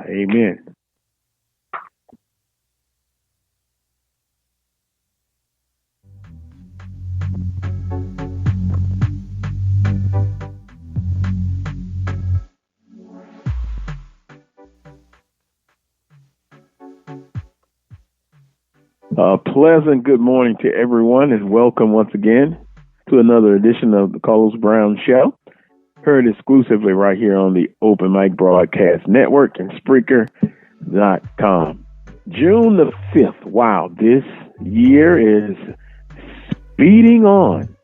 Amen. Pleasant good morning to everyone, and welcome once again to another edition of the Carlos Brown Show, heard exclusively right here on the Open Mic Broadcast Network and Spreaker.com. June the 5th. Wow, this year is speeding on.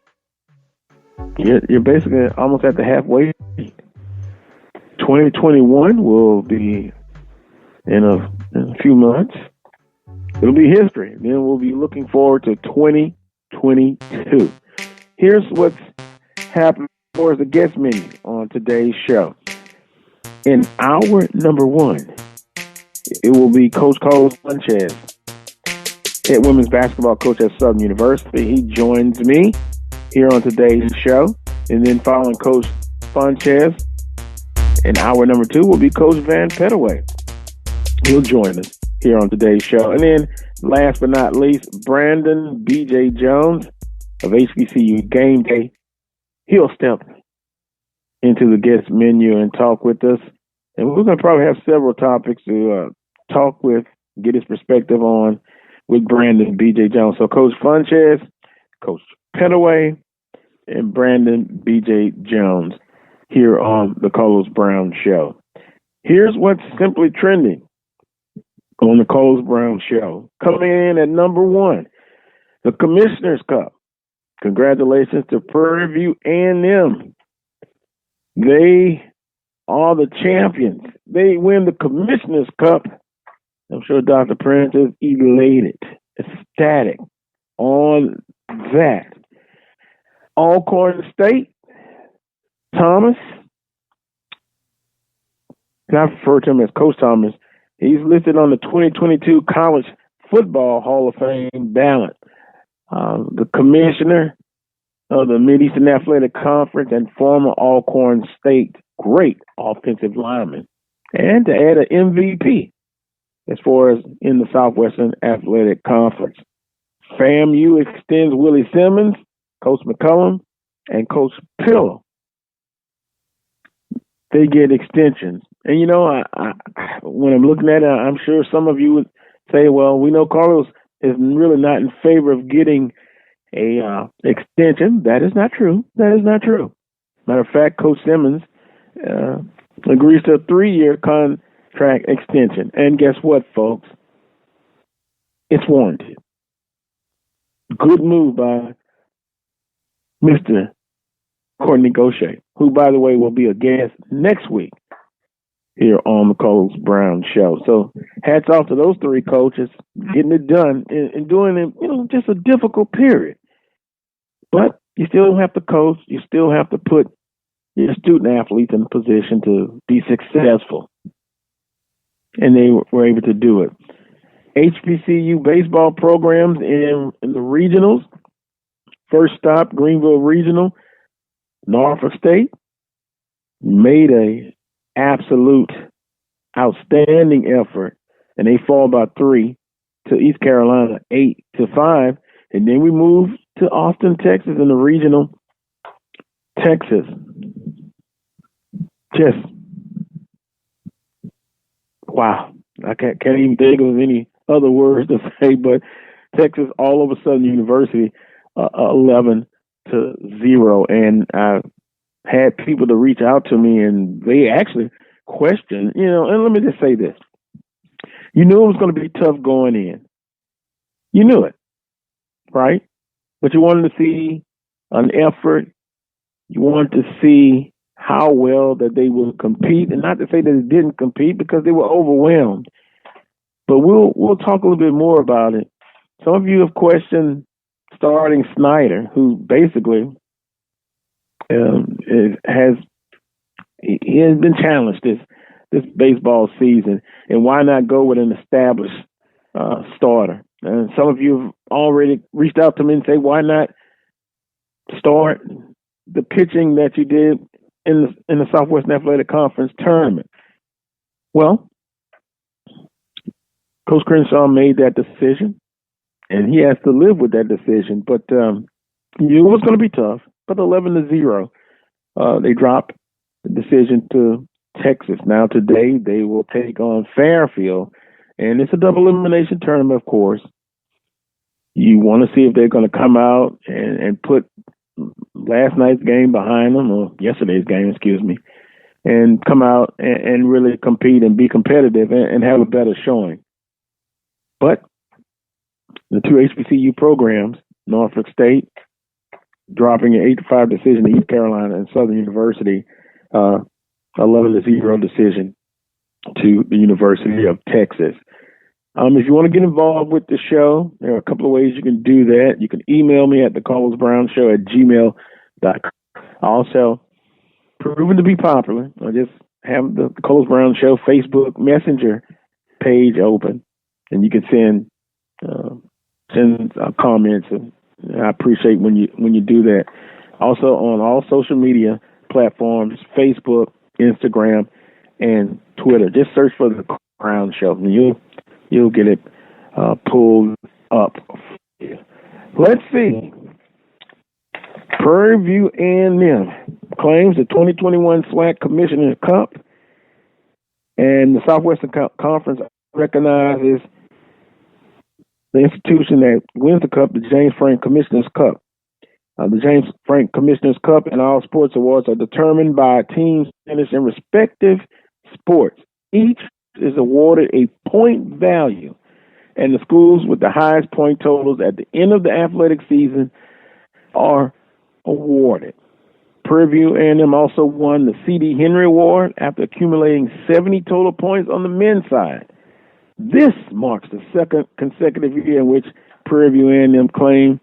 You're basically almost at the halfway. 2021 will be in a few months. It'll be history. Then we'll be looking forward to 2022. Here's what's happening for the guest menu on today's show. In hour number one, it will be Coach Carlos Sanchez, head women's basketball coach at Southern University. He joins me here on today's show. And then following Coach Sanchez, in hour number two will be Coach Van Pettaway. He'll join us here on today's show. And then last but not least, Brandon B.J. Jones of HBCU Game Day. He'll step into the guest menu and talk with us. And we're going to probably have several topics to talk with, get his perspective on with Brandon B.J. Jones. So Coach Sanchez, Coach Pettaway, and Brandon B.J. Jones here on the Carlos Brown Show. Here's what's simply trending on the Carlos Brown Show. Coming in at number one, the Commissioner's Cup. Congratulations to Prairie View A&M. They are the champions. They win the Commissioner's Cup. I'm sure Dr. Prince is elated, ecstatic on that. Alcorn State, Thomas, and I refer to him as Coach Thomas. He's listed on the 2022 College Football Hall of Fame ballot. The commissioner of the Mid-Eastern Athletic Conference and former Alcorn State great offensive lineman. And to add an MVP as far as in the Southwestern Athletic Conference. FAMU extends Willie Simmons, Coach McCullum, and Coach Pillow. They get extensions. And, you know, I when I'm looking at it, I'm sure some of you would say, well, we know Carlos is really not in favor of getting a extension. That is not true. That is not true. Matter of fact, Coach Simmons agrees to a 3-year contract extension. And guess what, folks? It's warranted. Good move by Mr. Courtney Gaucher, who, by the way, will be a guest next week here on the Carlos Brown Show. So hats off to those three coaches getting it done and doing it, you know, just a difficult period. But you still have to coach. You still have to put your student athletes in a position to be successful. And they were able to do it. HBCU baseball programs in the regionals. First stop, Greenville Regional. Norfolk State made a absolute outstanding effort, and they fall by 3 to East Carolina, 8-5. And then we move to Austin, Texas, in the regional. Texas, just wow! I can't even think of any other words to say, but Texas all over Southern University, 11-0, and I had people to reach out to me, and they actually questioned, you know. And let me just say this: you knew it was going to be tough going in. You knew it, right? But you wanted to see an effort. You wanted to see how well that they would compete, and not to say that they didn't compete because they were overwhelmed. But we'll talk a little bit more about it. Some of you have questioned starting Snyder, who basically has been challenged this baseball season, and why not go with an established starter? And some of you have already reached out to me and say, why not start the pitching that you did in the Southwestern Athletic Conference tournament? Well, Coach Crenshaw made that decision, and he has to live with that decision. But it was going to be tough. But 11-0, they dropped the decision to Texas. Now today they will take on Fairfield, and it's a double elimination tournament, of course. You want to see if they're going to come out and put last night's game behind them, or yesterday's game, excuse me, and come out and really compete and be competitive and have a better showing. But the two HBCU programs, Norfolk State dropping an 8-5 decision to East Carolina, and Southern University 11-0 decision to the University of Texas. If you want to get involved with the show, there are a couple of ways you can do that. You can email me at thecarlosbrownshow@gmail.com. Also, proven to be popular, I just have the Carlos Brown Show Facebook Messenger page open, and you can send comments, and I appreciate when you do that. Also, on all social media platforms, Facebook, Instagram, and Twitter, just search for the Brown Show, and you'll get it pulled up. Let's see. Prairie View A&M claims the 2021 SWAC Commissioner Cup, and the Southwestern Conference recognizes the institution that wins the Cup, the James Frank Commissioner's Cup. The James Frank Commissioner's Cup and all sports awards are determined by teams finished in respective sports. Each is awarded a point value, and the schools with the highest point totals at the end of the athletic season are awarded. Prairie View A&M also won the C.D. Henry Award after accumulating 70 total points on the men's side. This marks the second consecutive year in which Prairie View A&M claimed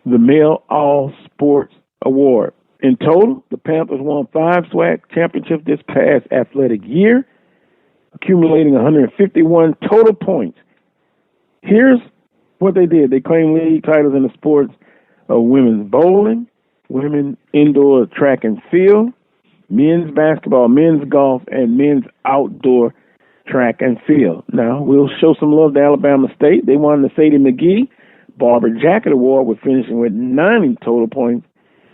the Male All Sports Award. In total, the Panthers won 5 SWAC championships this past athletic year, accumulating 151 total points. Here's what they did. They claimed league titles in the sports of women's bowling, women's indoor track and field, men's basketball, men's golf, and men's outdoor track and field. Now, we'll show some love to Alabama State. They won the Sadie McGee Barber Jacket Award with finishing with 90 total points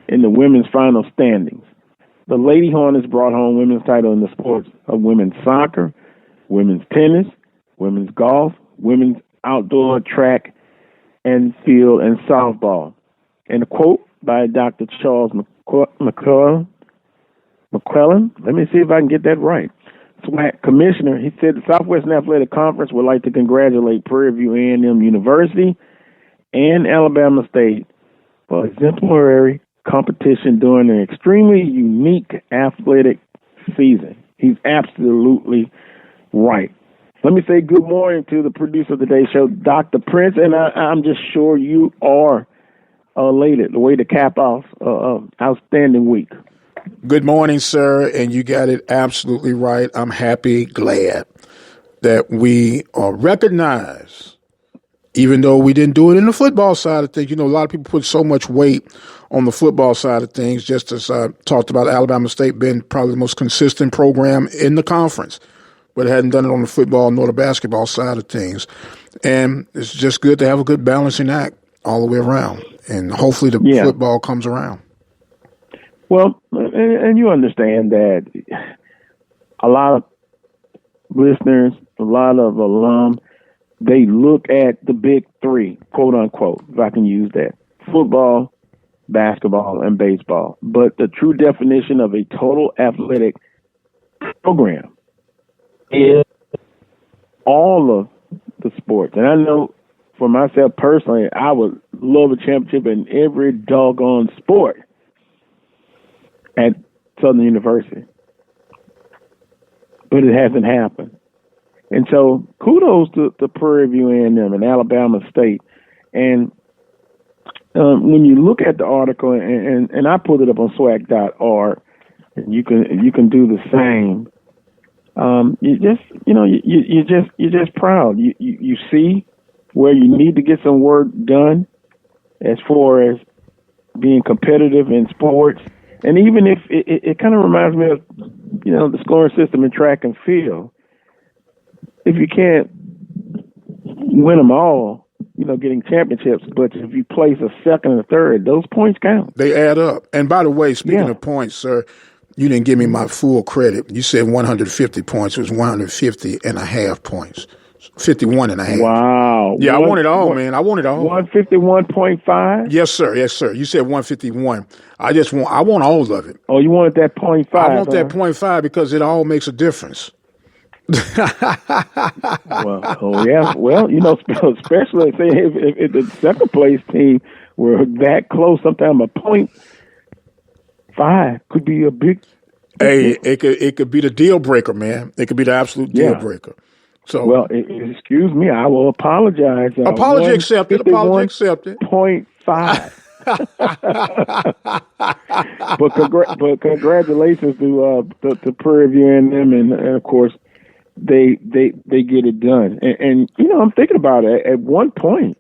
in the women's final standings. The Lady Hornets brought home women's title in the sports of women's soccer, women's tennis, women's golf, women's outdoor track and field, and softball. And a quote by Dr. Charles McClellan. Let me see if I can get that right. SWAC Commissioner, he said the Southwestern Athletic Conference would like to congratulate Prairie View A&M University and Alabama State for exemplary competition during an extremely unique athletic season. He's absolutely right. Let me say good morning to the producer of today's show, Dr. Prince, and I'm just sure you are elated the way to cap off outstanding week. Good morning, sir, and you got it absolutely right. I'm happy, glad that we recognize, even though we didn't do it in the football side of things. You know, a lot of people put so much weight on the football side of things, just as I talked about Alabama State being probably the most consistent program in the conference, but hadn't done it on the football nor the basketball side of things. And it's just good to have a good balancing act all the way around, and hopefully the football comes around. Well, and you understand that a lot of listeners, a lot of alum, they look at the big three, quote unquote, if I can use that: football, basketball, and baseball. But the true definition of a total athletic program is all of the sports. And I know for myself personally, I would love a championship in every doggone sport at Southern University. But it hasn't happened. And so kudos to Prairie View A&M and Alabama State. And when you look at the article, and I pulled it up on swag.org, and you can do the same. You're just proud. You see where you need to get some work done as far as being competitive in sports. And even if it kind of reminds me of, the scoring system in track and field. If you can't win them all, getting championships. But if you place a second and a third, those points count. They add up. And by the way, speaking of points, sir, you didn't give me my full credit. You said 150 points. It was 150 and a half points. 51 and a half. Wow. Yeah, I want it all, man. I want it all. 151.5? Yes, sir. Yes, sir. You said 151. I want all of it. Oh, you wanted that 0.5? I want that 0.5 because it all makes a difference. Yeah. Well, especially say if the second place team were that close, sometimes a 0.5 could be a big. Hey, it could be the deal breaker, man. It could be the absolute deal breaker. So, well, excuse me, I will apologize. Apology accepted. 0.5. but congratulations to Prairie View and them, and of course they get it done. And I'm thinking about it. At one point,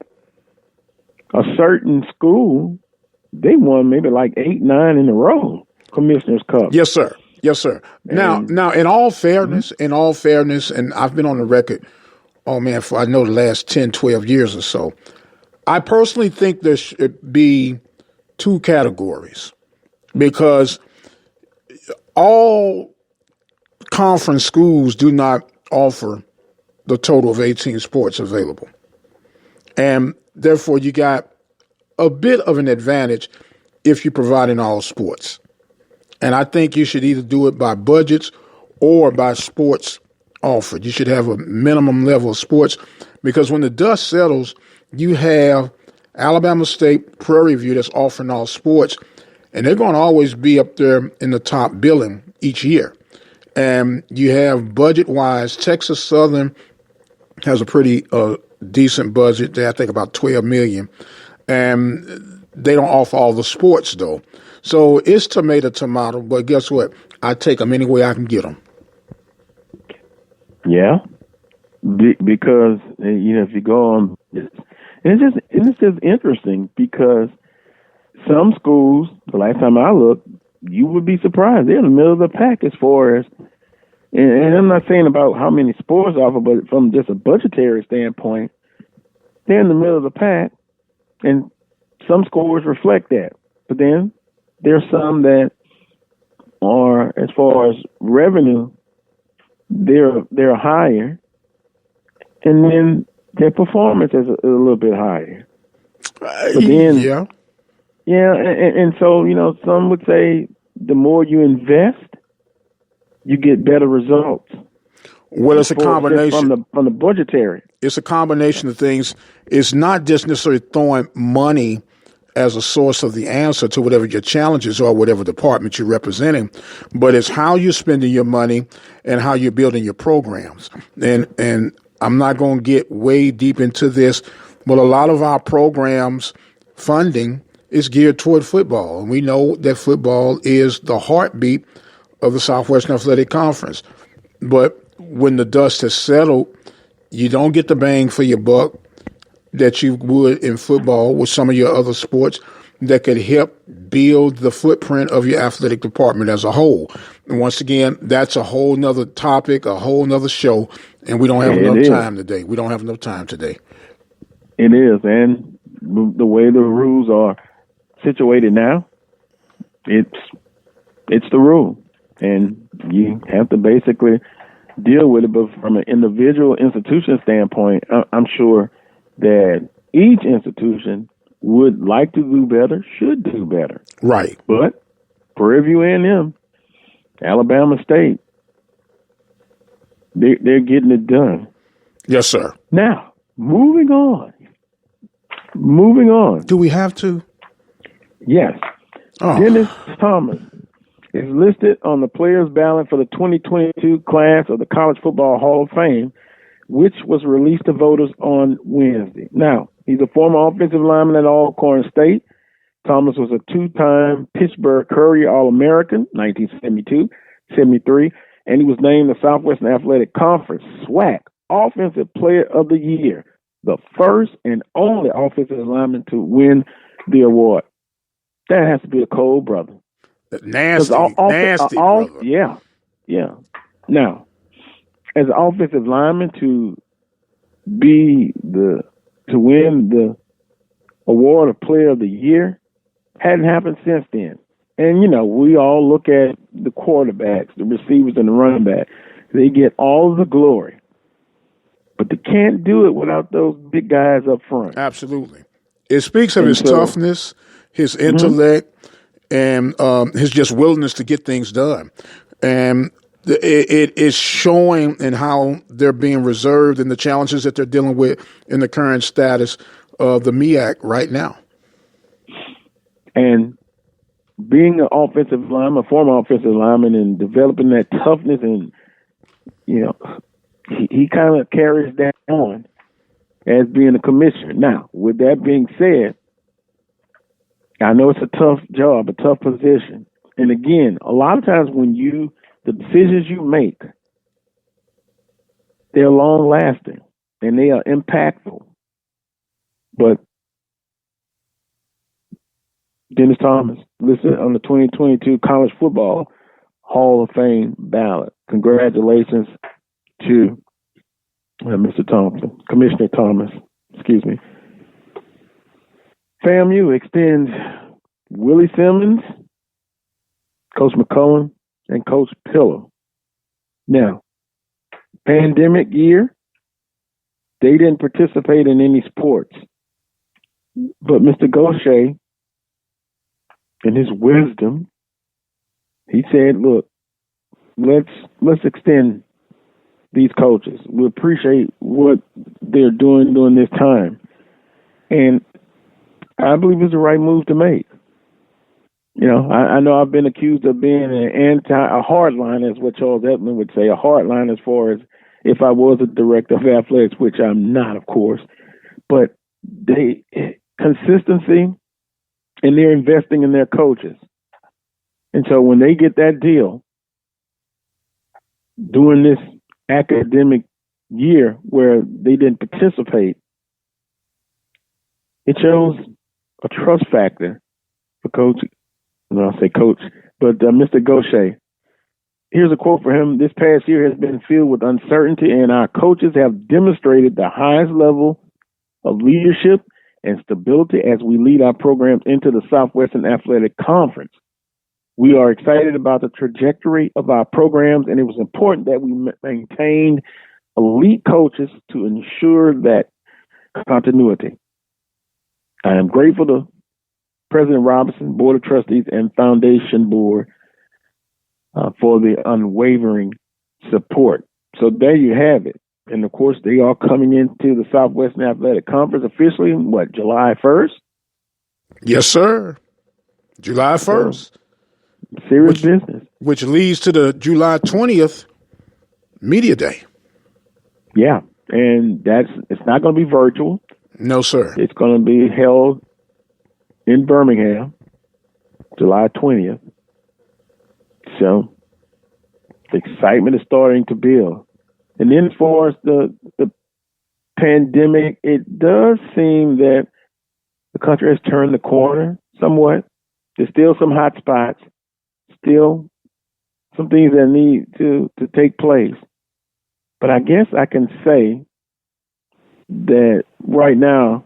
a certain school, they won maybe like 8, 9 in a row, Commissioner's Cup. Yes, sir. Yes, sir. Now, in all fairness, and I've been on the record, for I know the last 10, 12 years or so, I personally think there should be 2 categories because all conference schools do not offer the total of 18 sports available. And therefore, you got a bit of an advantage if you're providing all sports. And I think you should either do it by budgets or by sports offered. You should have a minimum level of sports because when the dust settles, you have Alabama State, Prairie View that's offering all sports, and they're going to always be up there in the top billing each year. And you have budget-wise, Texas Southern has a pretty decent budget. They I think about $12 million, and they don't offer all the sports though. So it's tomato, but guess what? I take them any way I can get them. Yeah, because if you go on, it's just interesting because some schools, the last time I looked, you would be surprised they're in the middle of the pack as far as, and I'm not saying about how many sports offer, but from just a budgetary standpoint, they're in the middle of the pack, and some scores reflect that. But then there's some that are, as far as revenue, they're higher, and then their performance is a little bit higher. But then, and so some would say the more you invest, you get better results. Well, it's a combination from the budgetary. It's a combination of things. It's not just necessarily throwing money as a source of the answer to whatever your challenges are, whatever department you're representing, but it's how you're spending your money and how you're building your programs. And I'm not going to get way deep into this, but a lot of our programs funding is geared toward football. And we know that football is the heartbeat of the Southwestern Athletic Conference. But when the dust has settled, you don't get the bang for your buck that you would in football with some of your other sports that could help build the footprint of your athletic department as a whole. And once again, that's a whole nother topic, a whole nother show, and we don't have enough time today. We don't have enough time today. It is, and the way the rules are situated now, it's the rule, and you have to basically deal with it. But from an individual institution standpoint, I'm sure that each institution would like to do better, should do better. Right. But Prairie View A&M, Alabama State, they're getting it done. Yes, sir. Now, moving on. Do we have to? Yes. Oh. Dennis Thomas is listed on the players' ballot for the 2022 class of the College Football Hall of Fame, which was released to voters on Wednesday. Now, he's a former offensive lineman at Alcorn State. Thomas was a 2-time Pittsburgh Courier All-American, 1972, 73, and he was named the Southwestern Athletic Conference SWAC Offensive Player of the Year, the first and only offensive lineman to win the award. That has to be a cold brother. Nasty brother. Yeah. Now, as an offensive lineman to to win the award of Player of the Year hadn't happened since then. And, we all look at the quarterbacks, the receivers, and the running back. They get all of the glory. But they can't do it without those big guys up front. Absolutely. It speaks of his toughness, his intellect, and his just willingness to get things done. And it is showing in how they're being reserved and the challenges that they're dealing with in the current status of the MEAC right now. And being an offensive lineman, a former offensive lineman, and developing that toughness, and he kind of carries that on as being a commissioner. Now, with that being said, I know it's a tough job, a tough position, and again, a lot of times when the decisions you make, they're long lasting and they are impactful. But Dennis Thomas, listed on the 2022 College Football Hall of Fame ballot. Congratulations to Mr. Thompson, Commissioner Thomas, excuse me. FAMU extends Willie Simmons, Coach McCullen, and Coach Pillow. Now, pandemic year, they didn't participate in any sports. But Mr. Gaucher, in his wisdom, he said, look, let's extend these coaches. We appreciate what they're doing during this time. And I believe it's the right move to make. I know I've been accused of being a hardline, as what Charles Epman would say, a hardline as far as if I was a director of athletics, which I'm not, of course. But consistency, and they're investing in their coaches. And so when they get that deal during this academic year where they didn't participate, it shows a trust factor for Coach. I'll say Coach, but Mr. Gaucher. Here's a quote for him. This past year has been filled with uncertainty, and our coaches have demonstrated the highest level of leadership and stability as we lead our programs into the Southwestern Athletic Conference. We are excited about the trajectory of our programs, and it was important that we maintained elite coaches to ensure that continuity. I am grateful to President Robinson, Board of Trustees, and Foundation Board for the unwavering support. So there you have it. And, of course, they are coming into the Southwestern Athletic Conference officially, July 1st? Yes, sir. July 1st. Serious business. Which leads to the July 20th Media Day. Yeah. And it's not going to be virtual. No, sir. It's going to be held in Birmingham, July 20th. So the excitement is starting to build. And then as far as the pandemic, it does seem that the country has turned the corner somewhat. There's still some hot spots, still some things that need to take place. But I guess I can say that right now,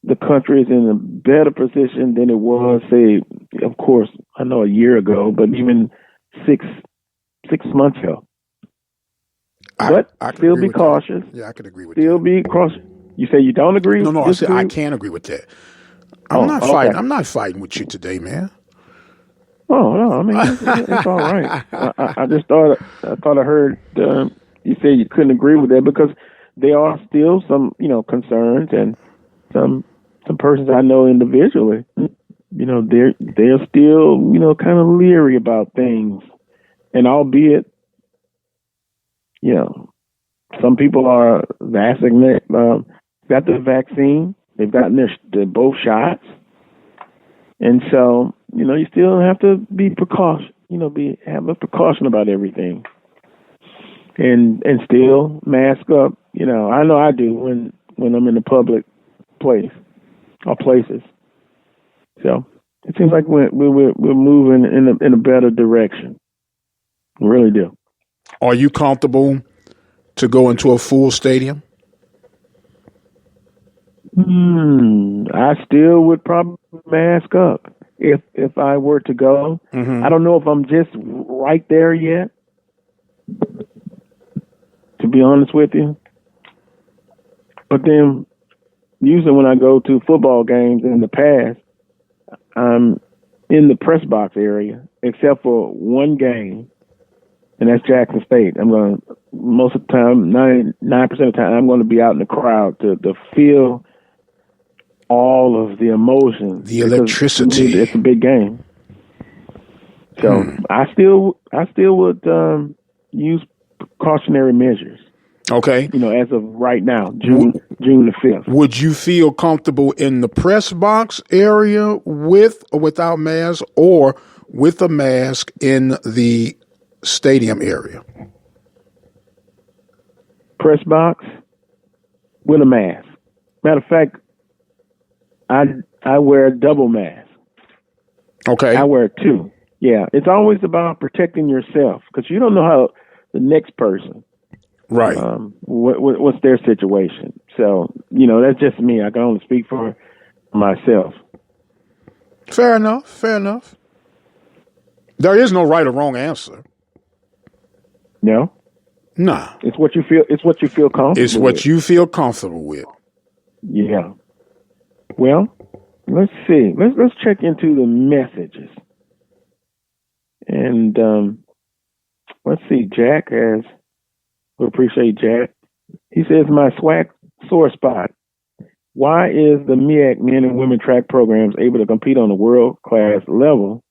the country is in a better position than it was, say, of course, I know a year ago, but even six months ago. But I still be cautious. Yeah, I could agree with still that. Be cautious. You say you don't agree? No, I said I can't agree with that. I'm not fighting. I'm not fighting with you today, man. Oh no, I mean it's all right. I just thought I heard you say you couldn't agree with that because there are still some concerns and some persons I know individually. They're still kind of leery about things, and albeit some people are vaccinated, got the vaccine, they've gotten their both shots, and so you still have to be precaution. Have a precaution about everything, and still mask up. I know I do when I'm in a public place or places. So it seems like we're moving in a better direction. We really do. Are you comfortable to go into a full stadium? I still would probably mask up if I were to go. Mm-hmm. I don't know if I'm just right there yet, to be honest with you. But then, usually when I go to football games in the past, I'm in the press box area, except for one game, and that's Jackson State. Most of the time, 99% of the time, I'm going to be out in the crowd to feel all of the emotions, the electricity. It's a big game. So I still would use precautionary measures. Okay. As of right now, June the 5th. Would you feel comfortable in the press box area with or without mask, or with a mask in the stadium area? Press box with a mask. Matter of fact, I wear a double mask. Okay. I wear two. Yeah, it's always about protecting yourself, because you don't know how the next person, right, what's their situation. So, that's just me. I can only speak for myself. Fair enough. There is no right or wrong answer. No? Nah. It's what you feel comfortable with. It's what you feel comfortable with. Yeah. Well, let's see. Let's check into the messages. And let's see. Jack has. We appreciate Jack. He says, my swag sore spot. Why is the MEAC men and women track programs able to compete on a world-class level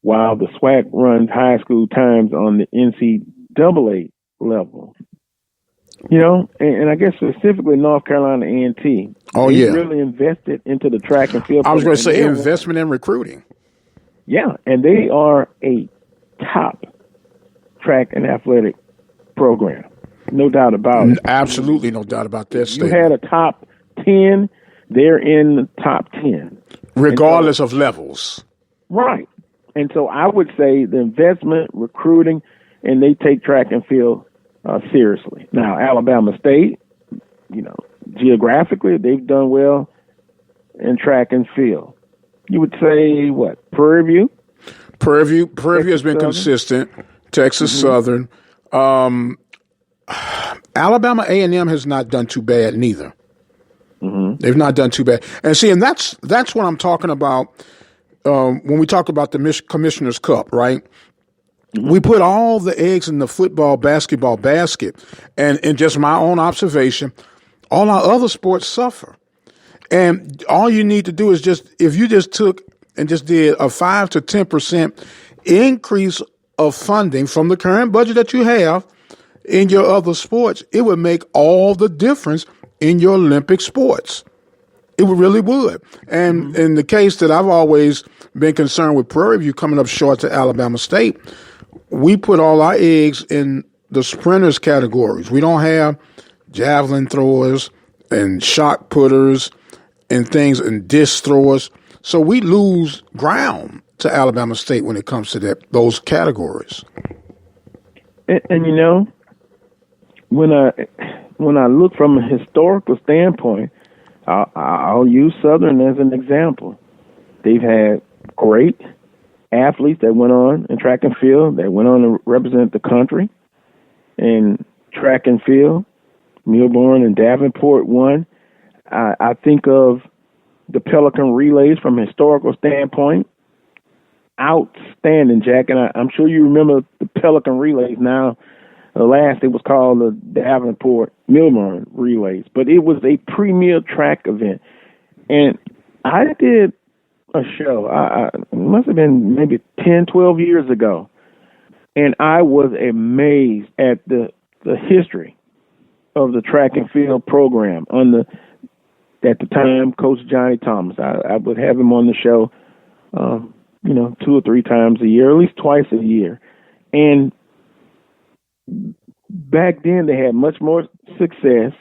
while the SWAC runs high school times on the NCAA level? And I guess specifically North Carolina A&T. Oh, they yeah. really invested into the track and field. I was going to say investment in recruiting. Yeah, and they are a top track and athletic program. No doubt about it. Absolutely no doubt about that statement. You had a top 10, they're in the top 10. Regardless of levels. Right. And so I would say the investment, recruiting, and they take track and field seriously. Now, Alabama State, geographically, they've done well in track and field. You would say, what, Prairie View? Prairie View has been consistent. Texas Southern. Alabama A&M has not done too bad neither. They've not done too bad. And that's what I'm talking about when we talk about the Commissioner's Cup, right? We put all the eggs in the football, basketball basket. And in just my own observation, all our other sports suffer. And all you need to do is if you just took and just did a 5 to 10% increase of funding from the current budget that you have in your other sports, it would make all the difference in your Olympic sports. It really would. And in the case that I've always been concerned with Prairie View coming up short to Alabama State, we put all our eggs in the sprinters categories. We don't have javelin throwers and shot putters and things and disc throwers. So we lose ground to Alabama State when it comes to those categories. And when I look from a historical standpoint, I'll use Southern as an example. They've had great athletes that went on in track and field, that went on to represent the country in track and field. Milburn and Davenport won. I think of the Pelican relays from a historical standpoint. Outstanding, Jack. And I'm sure you remember the Pelican relays now. Last, it was called the Davenport Milburn relays, but it was a premier track event. And I did a show, it must have been maybe 10, 12 years ago, and I was amazed at the history of the track and field program. At the time, Coach Johnny Thomas, I would have him on the show, 2 or 3 times a year, at least twice a year. And back then, they had much more success.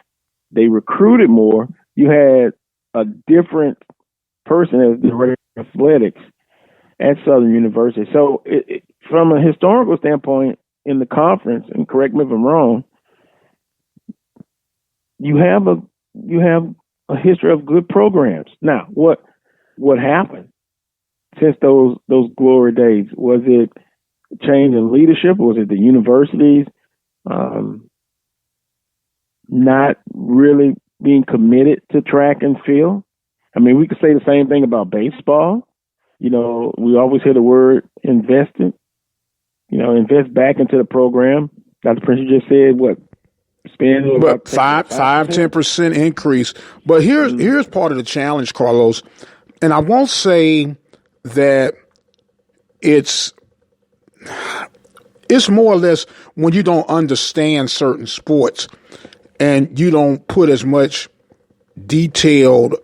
They recruited more. You had a different person as the director of athletics at Southern University. So from a historical standpoint in the conference, and correct me if I'm wrong, you have a history of good programs. Now, what happened since those glory days? Was it change in leadership? Was it the universities not really being committed to track and field? I mean, we could say the same thing about baseball. You know, we always hear the word invested. You know, invest back into the program. Dr. Prince, you just said what? Spend but about 10% increase. But here's part of the challenge, Carlos. And I won't say that it's more or less when you don't understand certain sports and you don't put as much detailed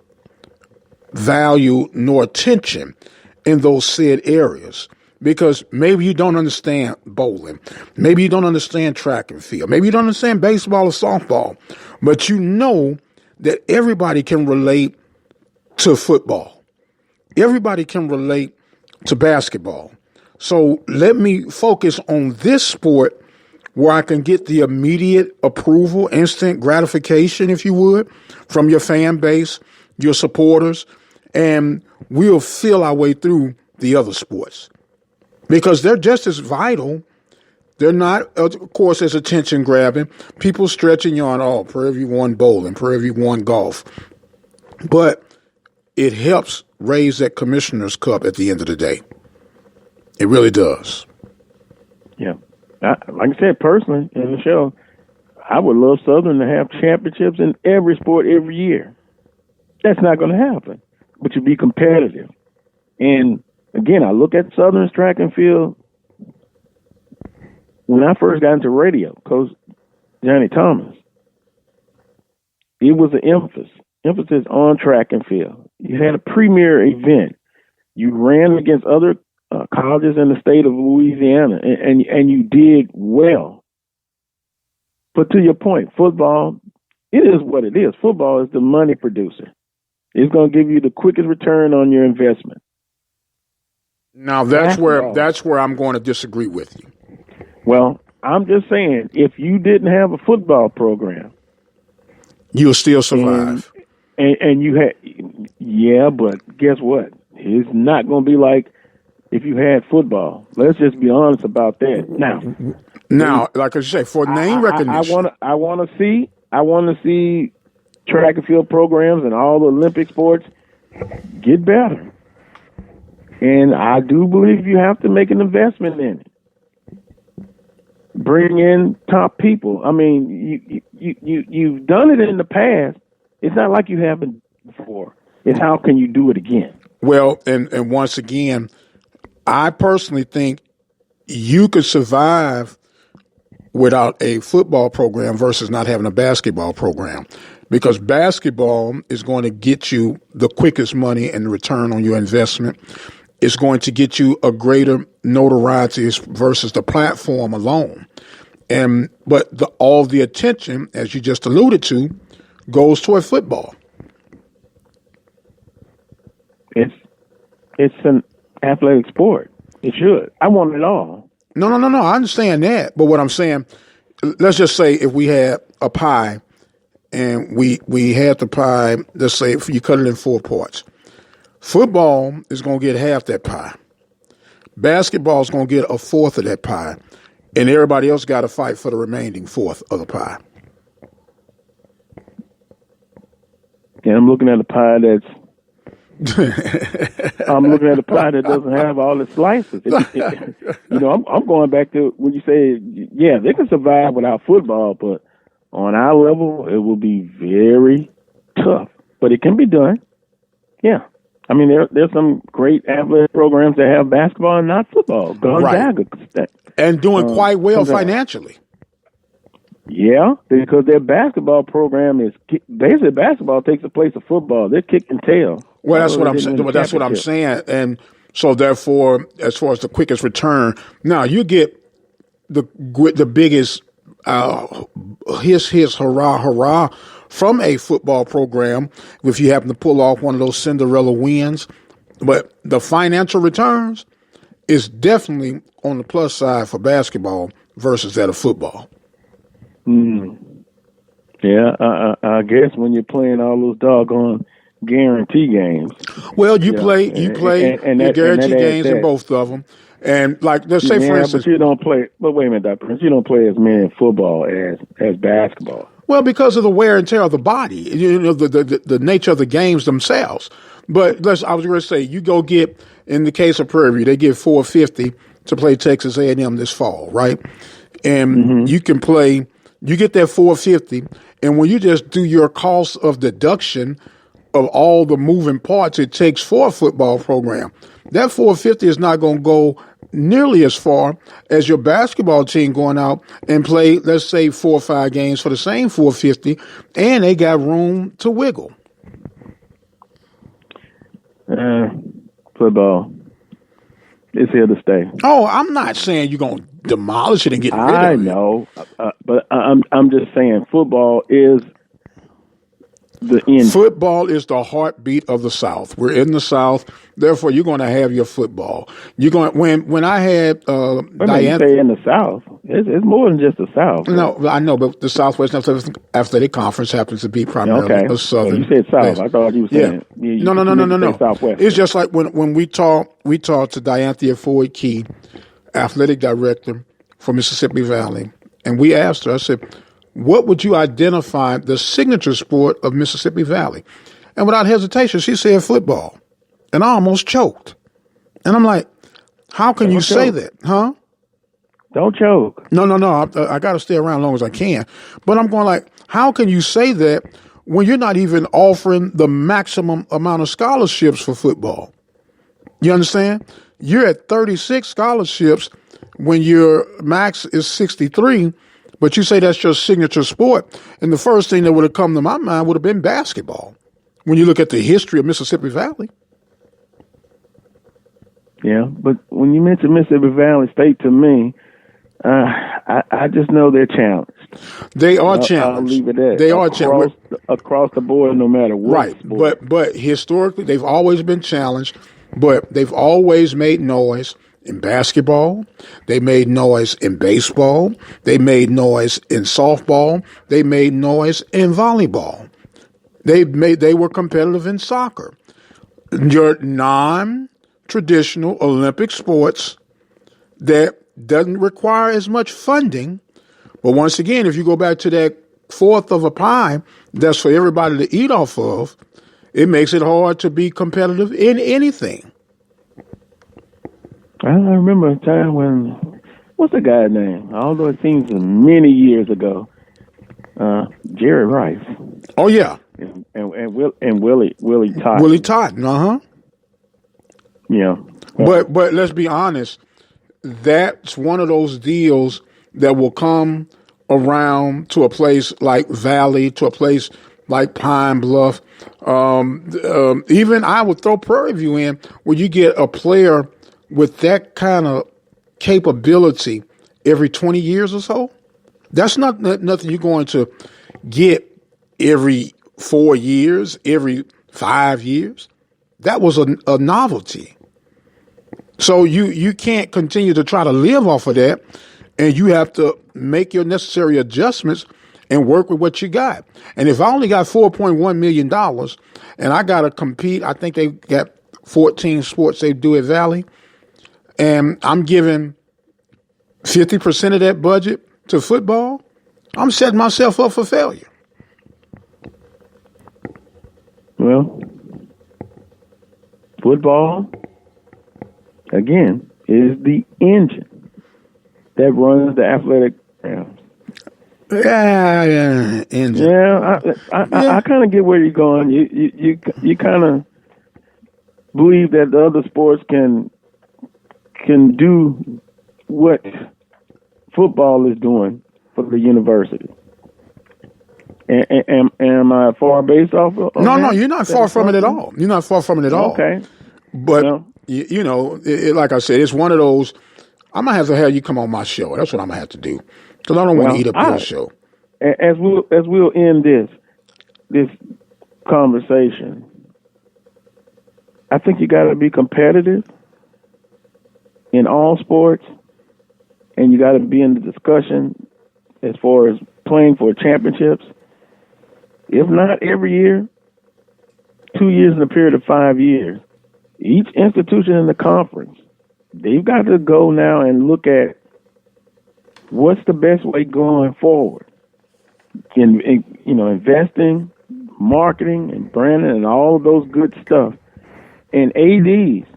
value nor attention in those said areas. Because maybe you don't understand bowling. Maybe you don't understand track and field. Maybe you don't understand baseball or softball. But you know that everybody can relate to football. Everybody can relate to basketball. So let me focus on this sport where I can get the immediate approval, instant gratification, if you would, from your fan base, your supporters, and we'll feel our way through the other sports. Because they're just as vital. They're not, of course, as attention grabbing. People stretching you on, Prairie View won bowling, Prairie View won golf. But it helps raise that commissioner's cup at the end of the day. It really does. Yeah. Like I said, personally, in the show, I would love Southern to have championships in every sport every year. That's not going to happen. But you be competitive. And again, I look at Southern's track and field. When I first got into radio, Coach Johnny Thomas, it was an emphasis on track and field. You had a premier event. You ran against other colleges in the state of Louisiana, and you did well. But to your point, football, it is what it is. Football is the money producer. It's going to give you the quickest return on your investment. Now that's where I'm going to disagree with you. Well, I'm just saying, if you didn't have a football program, you'll still survive. And you had, yeah, but guess what? It's not going to be like if you had football. Let's just be honest about that. Now, like I say, for name recognition, I want to see track and field programs and all the Olympic sports get better. And I do believe you have to make an investment in it. Bring in top people. I mean, you've done it in the past. It's not like you haven't before. It's how can you do it again? Well, and once again, I personally think you could survive without a football program versus not having a basketball program. Because basketball is going to get you the quickest money and return on your investment. It's going to get you a greater notoriety versus the platform alone. But all the attention, as you just alluded to, goes toward football. It's an athletic sport. It should. I want it all. No. I understand that. But what I'm saying, let's just say if we had a pie and we had the pie, let's say if you cut it in 4 parts. Football is going to get half that pie. Basketball is going to get a fourth of that pie. And everybody else got to fight for the remaining fourth of the pie. And I'm looking at a pie that doesn't have all the slices. I'm going back to when you say, yeah, they can survive without football, but on our level, it will be very tough. But it can be done. Yeah. I mean, there's some great athletic programs that have basketball and not football. Gonzaga. Right. And doing quite well financially. Yeah, because their basketball program is basically basketball takes the place of football. They're kick and tail. Well, that's what I'm saying. That's what I'm saying. And so, therefore, as far as the quickest return, now you get the biggest hurrah from a football program if you happen to pull off one of those Cinderella wins. But the financial returns is definitely on the plus side for basketball versus that of football. Yeah, I guess when you're playing all those doggone guarantee games. Well, you play your guarantee games in both of them. And like, let's say, for instance, but you don't play. But wait a minute, Dr. Prince, you don't play as many in football as basketball. Well, because of the wear and tear of the body, the nature of the games themselves. But I was going to say, you go get, in the case of Prairie View, they get $450 to play Texas A&M this fall, right? And you can play, you get that $450, and when you just do your cost of deduction of all the moving parts it takes for a football program, that $450 is not going to go nearly as far as your basketball team going out and play, let's say, 4 or 5 games for the same $450, and they got room to wiggle. Football, it's here to stay. Oh, I'm not saying you're going to demolish it and get rid of it. I know, but I'm just saying football is the end. Football is the heartbeat of the South. We're in the South, therefore you're going to have your football. You're going when I had Diane. You say in the South, it's more than just the South. No, I know, but the Southwest Athletic Conference happens to be primarily a Southern. You said South. I thought you were saying no. Southwest. It's just like when we talked to Dianthia Floyd Key, athletic director for Mississippi Valley, and we asked her. I said, what would you identify the signature sport of Mississippi Valley? And without hesitation, she said football. And I almost choked. And I'm like, how can you say that, huh? Don't choke. No. I got to stay around as long as I can. But I'm going like, how can you say that when you're not even offering the maximum amount of scholarships for football? You understand? You're at 36 scholarships when your max is 63. But you say that's your signature sport, and the first thing that would have come to my mind would have been basketball. When you look at the history of Mississippi Valley. Yeah, but when you mention Mississippi Valley State to me, I just know they're challenged. They are challenged. I'll leave it at they are challenged across the board, no matter what. Right, sport. but historically they've always been challenged, but they've always made noise. In basketball, they made noise in baseball, they made noise in softball, they made noise in volleyball. They were competitive in soccer. Your non-traditional Olympic sports that doesn't require as much funding, but once again, if you go back to that fourth of a pie that's for everybody to eat off of, it makes it hard to be competitive in anything. I remember a time when, what's the guy's name? Although it seems many years ago, Jerry Rice. Oh yeah, and Willie Totten. Willie Totten, Yeah, but let's be honest, that's one of those deals that will come around to a place like Valley, to a place like Pine Bluff. Even I would throw Prairie View in, where you get a player with that kind of capability every 20 years or so. That's not nothing you're going to get every 4 years, every 5 years. That was a novelty. So you can't continue to try to live off of that, and you have to make your necessary adjustments and work with what you got. And if I only got $4.1 million and I got to compete, I think they got 14 sports they do at Valley, and I'm giving 50% of that budget to football, I'm setting myself up for failure. Well, football, again, is the engine that runs the athletic grounds. Engine. Yeah, I kind of get where you're going. You kind of believe that the other sports can do what football is doing for the university. Am I far based off of No, you're not far from it at all. You're not far from it at all. Okay. But, like I said, it's one of those, I'm going to have to have you come on my show. That's what I'm going to have to do. Because I don't want to eat up your show. As we'll end this conversation, I think you got to be competitive in all sports, and you got to be in the discussion as far as playing for championships. if not every year, 2 years in a period of 5 years, each institution in the conference, they've got to go now and look at what's the best way going forward. Investing, marketing, and branding, and all of those good stuff. And ADs,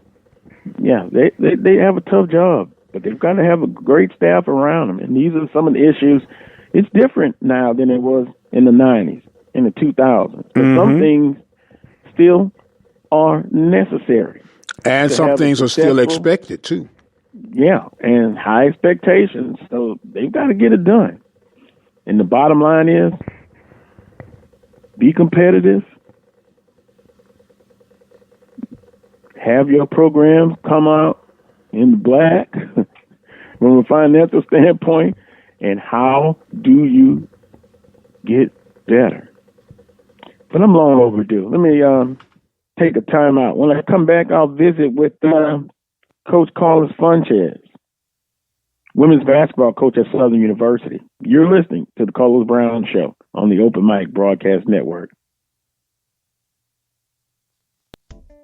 yeah, they have a tough job, but they've got to have a great staff around them. And these are some of the issues. It's different now than it was in the 90s, in the 2000s. But some things still are necessary. And some things are still expected, too. Yeah, and high expectations. So they've got to get it done. And the bottom line is, be competitive. Have your programs come out in the black from a financial standpoint. And how do you get better? But I'm long overdue. Let me take a time out. When I come back, I'll visit with Coach Carlos Fuentes, women's basketball coach at Southern University. You're listening to the Carlos Brown Show on the Open Mic Broadcast Network.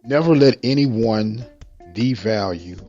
Never let anyone devalue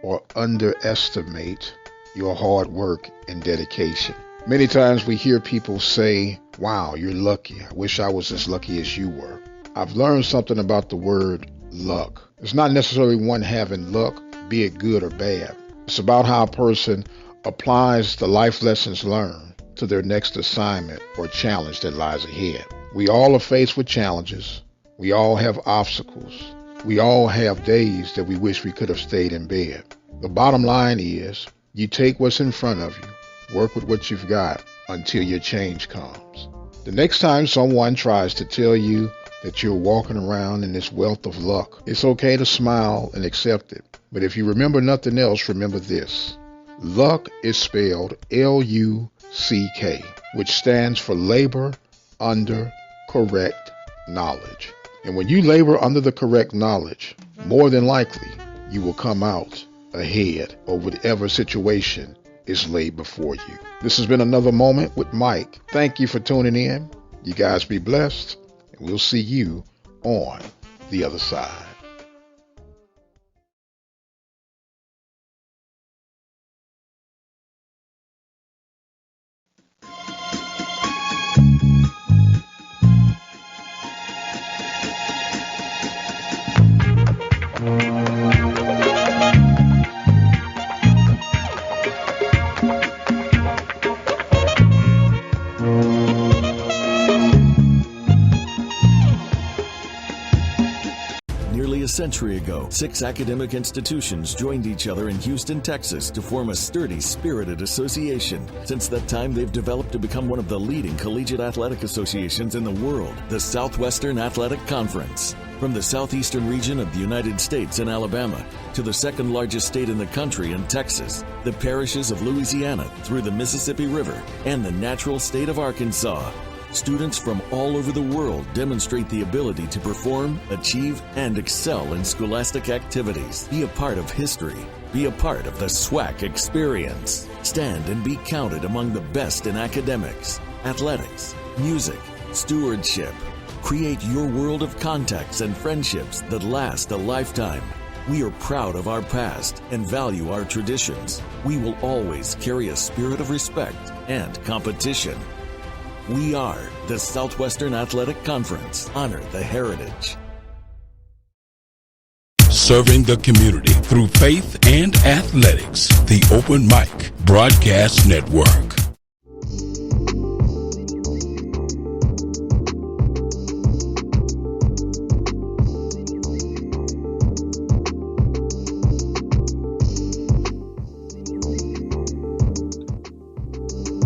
or underestimate your hard work and dedication. Many times we hear people say, wow, you're lucky. I wish I was as lucky as you were. I've learned something about the word luck. It's not necessarily one having luck, be it good or bad. It's about how a person applies the life lessons learned to their next assignment or challenge that lies ahead. We all are faced with challenges. We all have obstacles. We all have days that we wish we could have stayed in bed. The bottom line is, you take what's in front of you, work with what you've got until your change comes. The next time someone tries to tell you that you're walking around in this wealth of luck, it's okay to smile and accept it. But if you remember nothing else, remember this. Luck is spelled L-U-C-K, which stands for labor under correct knowledge. And when you labor under the correct knowledge, more than likely, you will come out ahead of whatever situation is laid before you. This has been another moment with Mike. Thank you for tuning in. You guys be blessed, and we'll see you on the other side. A century ago, 6 academic institutions joined each other in Houston, Texas to form a sturdy, spirited association. Since that time, they've developed to become one of the leading collegiate athletic associations in the world, the Southwestern Athletic Conference. From the southeastern region of the United States and Alabama to the second largest state in the country in Texas, the parishes of Louisiana through the Mississippi River, and the natural state of Arkansas, students from all over the world demonstrate the ability to perform, achieve, and excel in scholastic activities. Be a part of history. Be a part of the SWAC experience. Stand and be counted among the best in academics, athletics, music, stewardship. Create your world of contacts and friendships that last a lifetime. We are proud of our past and value our traditions. We will always carry a spirit of respect and competition. We are the Southwestern Athletic Conference. Honor the heritage. Serving the community through faith and athletics. The Open Mic Broadcast Network.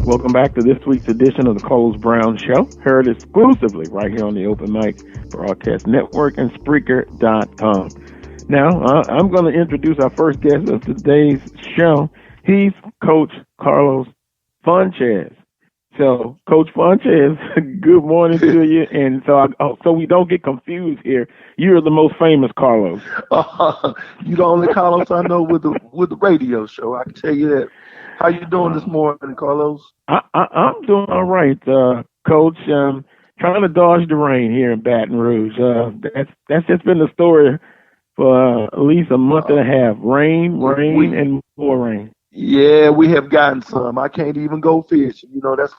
Welcome back to this week's edition of the Carlos Brown Show, heard exclusively right here on the Open Mic Broadcast Network and Spreaker.com. Now, I'm going to introduce our first guest of today's show. He's Coach Carlos Fuentes. So, Coach Fuentes, good morning to you. And so we don't get confused here, you're the most famous Carlos. You the only Carlos I know with the radio show. I can tell you that. How you doing this morning, Carlos? I'm doing all right, Coach. trying to dodge the rain here in Baton Rouge. That's just been the story for at least a month and a half. Rain, and more rain. Yeah, we have gotten some. I can't even go fishing. You know, that's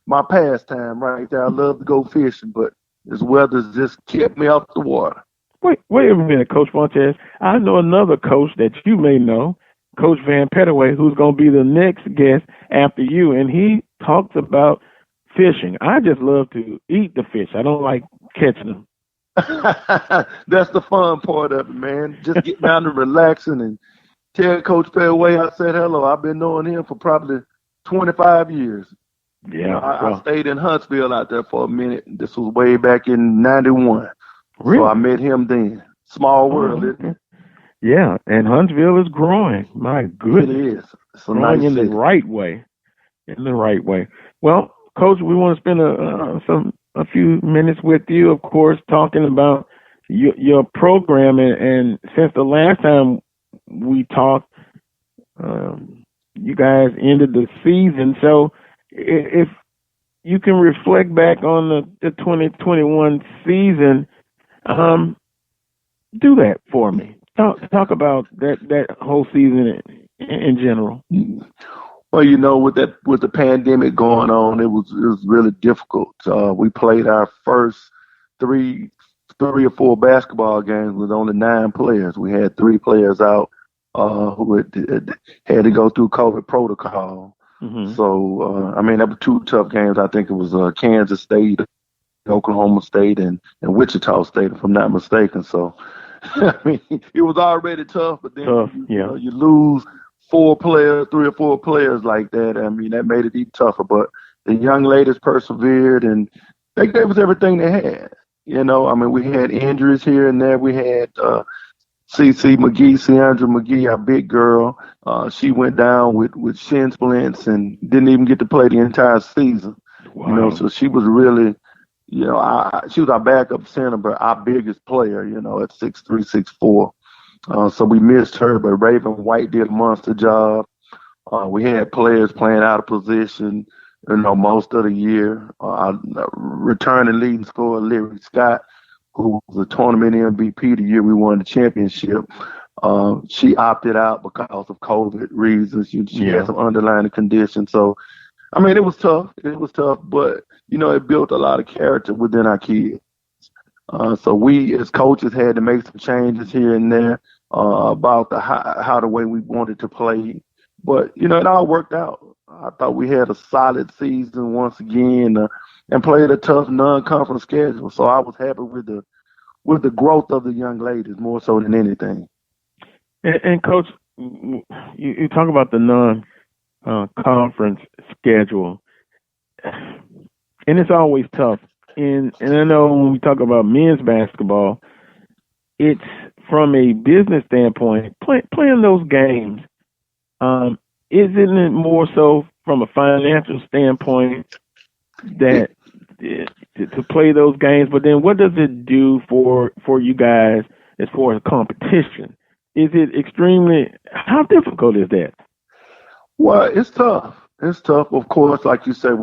my pastime right there. I love to go fishing, but this weather's just kept me off the water. Wait a minute, Coach Fuentes. I know another coach that you may know, Coach Van Pettaway, who's going to be the next guest after you, and he talks about fishing. I just love to eat the fish. I don't like catching them. That's the fun part of it, man. Just getting down and relaxing and tell Coach Pettaway I said hello. I've been knowing him for probably 25 years. Yeah. I stayed in Huntsville out there for a minute. This was way back in 91. Really? So I met him then. Small world, isn't it? Yeah, and Huntsville is growing. My goodness. It is. It's a growing nice in city. the right way. In the right way. Well, Coach, we want to spend a few minutes with you, of course, talking about your program. And since the last time we talked, you guys ended the season. So if you can reflect back on the 2021 season, do that for me. Talk about that whole season in general. Well, you know, with the pandemic going on, it was really difficult. We played our first three or four basketball games with only 9 players. We had 3 players out who had to go through COVID protocol. Mm-hmm. So, I mean, that were 2 tough games. I think it was Kansas State, Oklahoma State, and Wichita State, if I'm not mistaken. So, I mean, it was already tough, but then you lose 3 or 4 players like that. I mean, that made it even tougher. But the young ladies persevered, and they gave us everything they had. You know, I mean, we had injuries here and there. We had Sandra McGee, our big girl. She went down with shin splints and didn't even get to play the entire season. Wow. You know, so she was really, you know, she was our backup center, but our biggest player, you know, at 6'3", 6'4". So we missed her, but Raven White did a monster job. We had players playing out of position, you know, most of the year. Our returning leading scorer, Larry Scott, who was the tournament MVP the year we won the championship. She opted out because of COVID reasons. She had some underlying conditions. So, I mean, it was tough. But, you know, it built a lot of character within our kids. So we, as coaches, had to make some changes here and there about how the way we wanted to play. But, you know, it all worked out. I thought we had a solid season once again and played a tough non-conference schedule. So I was happy with the growth of the young ladies more so than anything. And Coach, you talk about the non-conference schedule, and it's always tough. And I know when we talk about men's basketball, it's from a business standpoint, playing those games, isn't it more so from a financial standpoint that to play those games? But then what does it do for you guys as far as competition? Is it extremely, how difficult is that? Well, it's tough. Of course, like you said,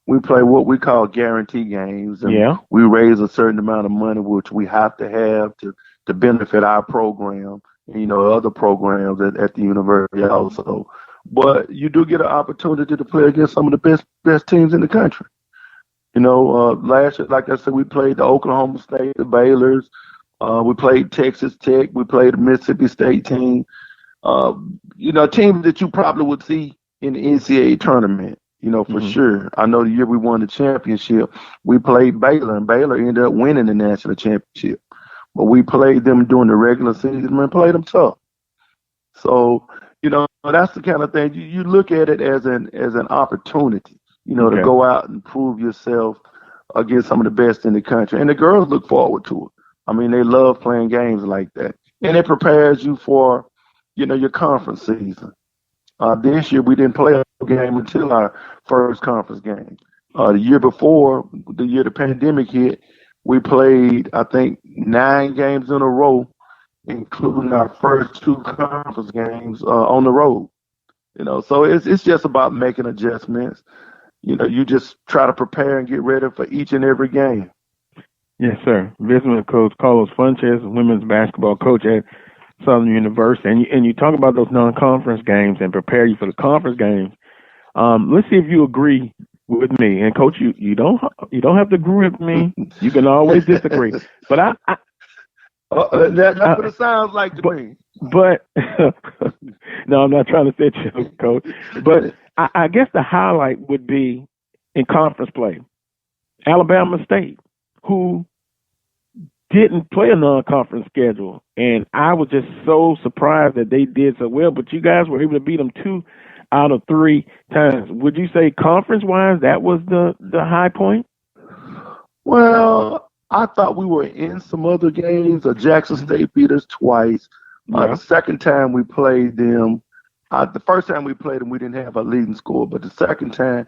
we play what we call guarantee games, and we raise a certain amount of money, which we have to benefit our program, and, you know, other programs at the university also. But you do get an opportunity to play against some of the best teams in the country. You know, last year, like I said, we played the Oklahoma State, the Baylors. We played Texas Tech. We played the Mississippi State team. You know, teams that you probably would see in the NCAA tournament. You know, for sure. I know the year we won the championship, we played Baylor, and Baylor ended up winning the national championship. But we played them during the regular season and played them tough. So, you know, that's the kind of thing you look at it as an opportunity, you know, to go out and prove yourself against some of the best in the country. And the girls look forward to it. I mean, they love playing games like that. And it prepares you for, you know, your conference season. This year, we didn't play a game until our first conference game. The year before, the year the pandemic hit, we played, I think, 9 games in a row, including our first 2 conference games on the road. You know, so it's just about making adjustments. you just try to prepare and get ready for each and every game. Yes, sir. Visiting with Coach Carlos Funches, women's basketball coach at Southern University, and you talk about those non-conference games and prepare you for the conference games. Let's see if you agree with me. And Coach, you don't have to agree with me. You can always disagree. But that's what it sounds like to me. But no, I'm not trying to set you, Coach. But I guess the highlight would be in conference play, Alabama State, who didn't play a non-conference schedule, and I was just so surprised that they did so well. But you guys were able to beat them 2 out of 3 times. Would you say conference-wise that was the high point? Well, I thought we were in some other games. Jackson State beat us twice. The second time we played them, the first time we played them, we didn't have a leading score. But the second time,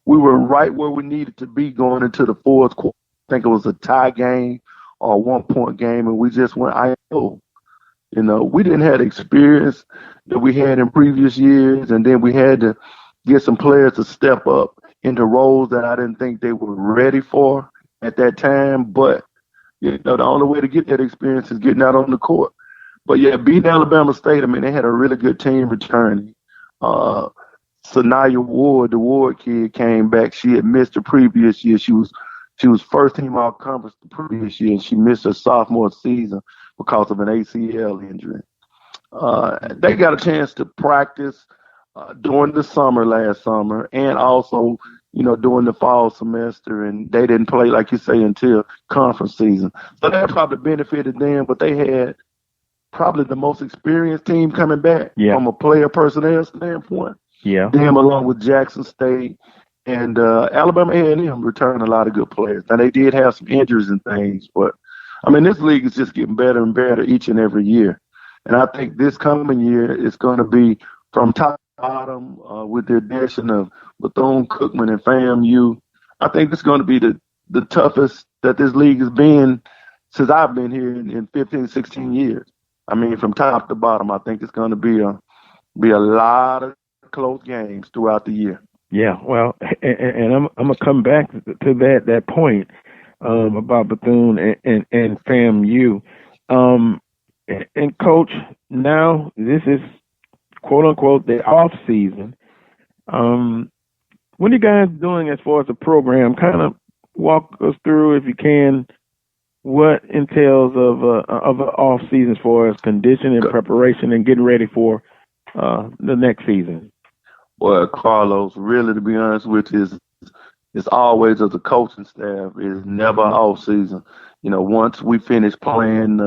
we were right where we needed to be going into the fourth quarter. I think it was a tie game or a 1-point game, and we just went IO. We didn't have the experience that we had in previous years, and then we had to get some players to step up into roles that I didn't think they were ready for at that time. But, the only way to get that experience is getting out on the court. But, yeah, beating Alabama State, I mean, they had a really good team returning. Senile Ward, the Ward kid, came back. She had missed the previous year. She was first team all conference the previous year, and she missed her sophomore season because of an ACL injury. They got a chance to practice during the summer last summer, and also, during the fall semester, and they didn't play, like you say, until conference season. So that probably benefited them, but they had probably the most experienced team coming back from a player personnel standpoint. Yeah. Them along with Jackson State and Alabama A&M returned a lot of good players. Now, they did have some injuries and things, but, I mean, this league is just getting better and better each and every year. And I think this coming year is going to be from top to bottom with the addition of Bethune-Cookman and FAMU. I think it's going to be the toughest that this league has been since I've been here in 15, 16 years. I mean, from top to bottom, I think it's going to be a lot of close games throughout the year. Yeah, well, and I'm gonna come back to that point about Bethune and FAMU. And Coach, now this is quote unquote the off season. What are you guys doing as far as the program? Kind of walk us through, if you can, what entails of an off season as far as conditioning and preparation and getting ready for the next season. Well, Carlos, really, to be honest with you, it's always as a coaching staff, it's never off season. Once we finish playing,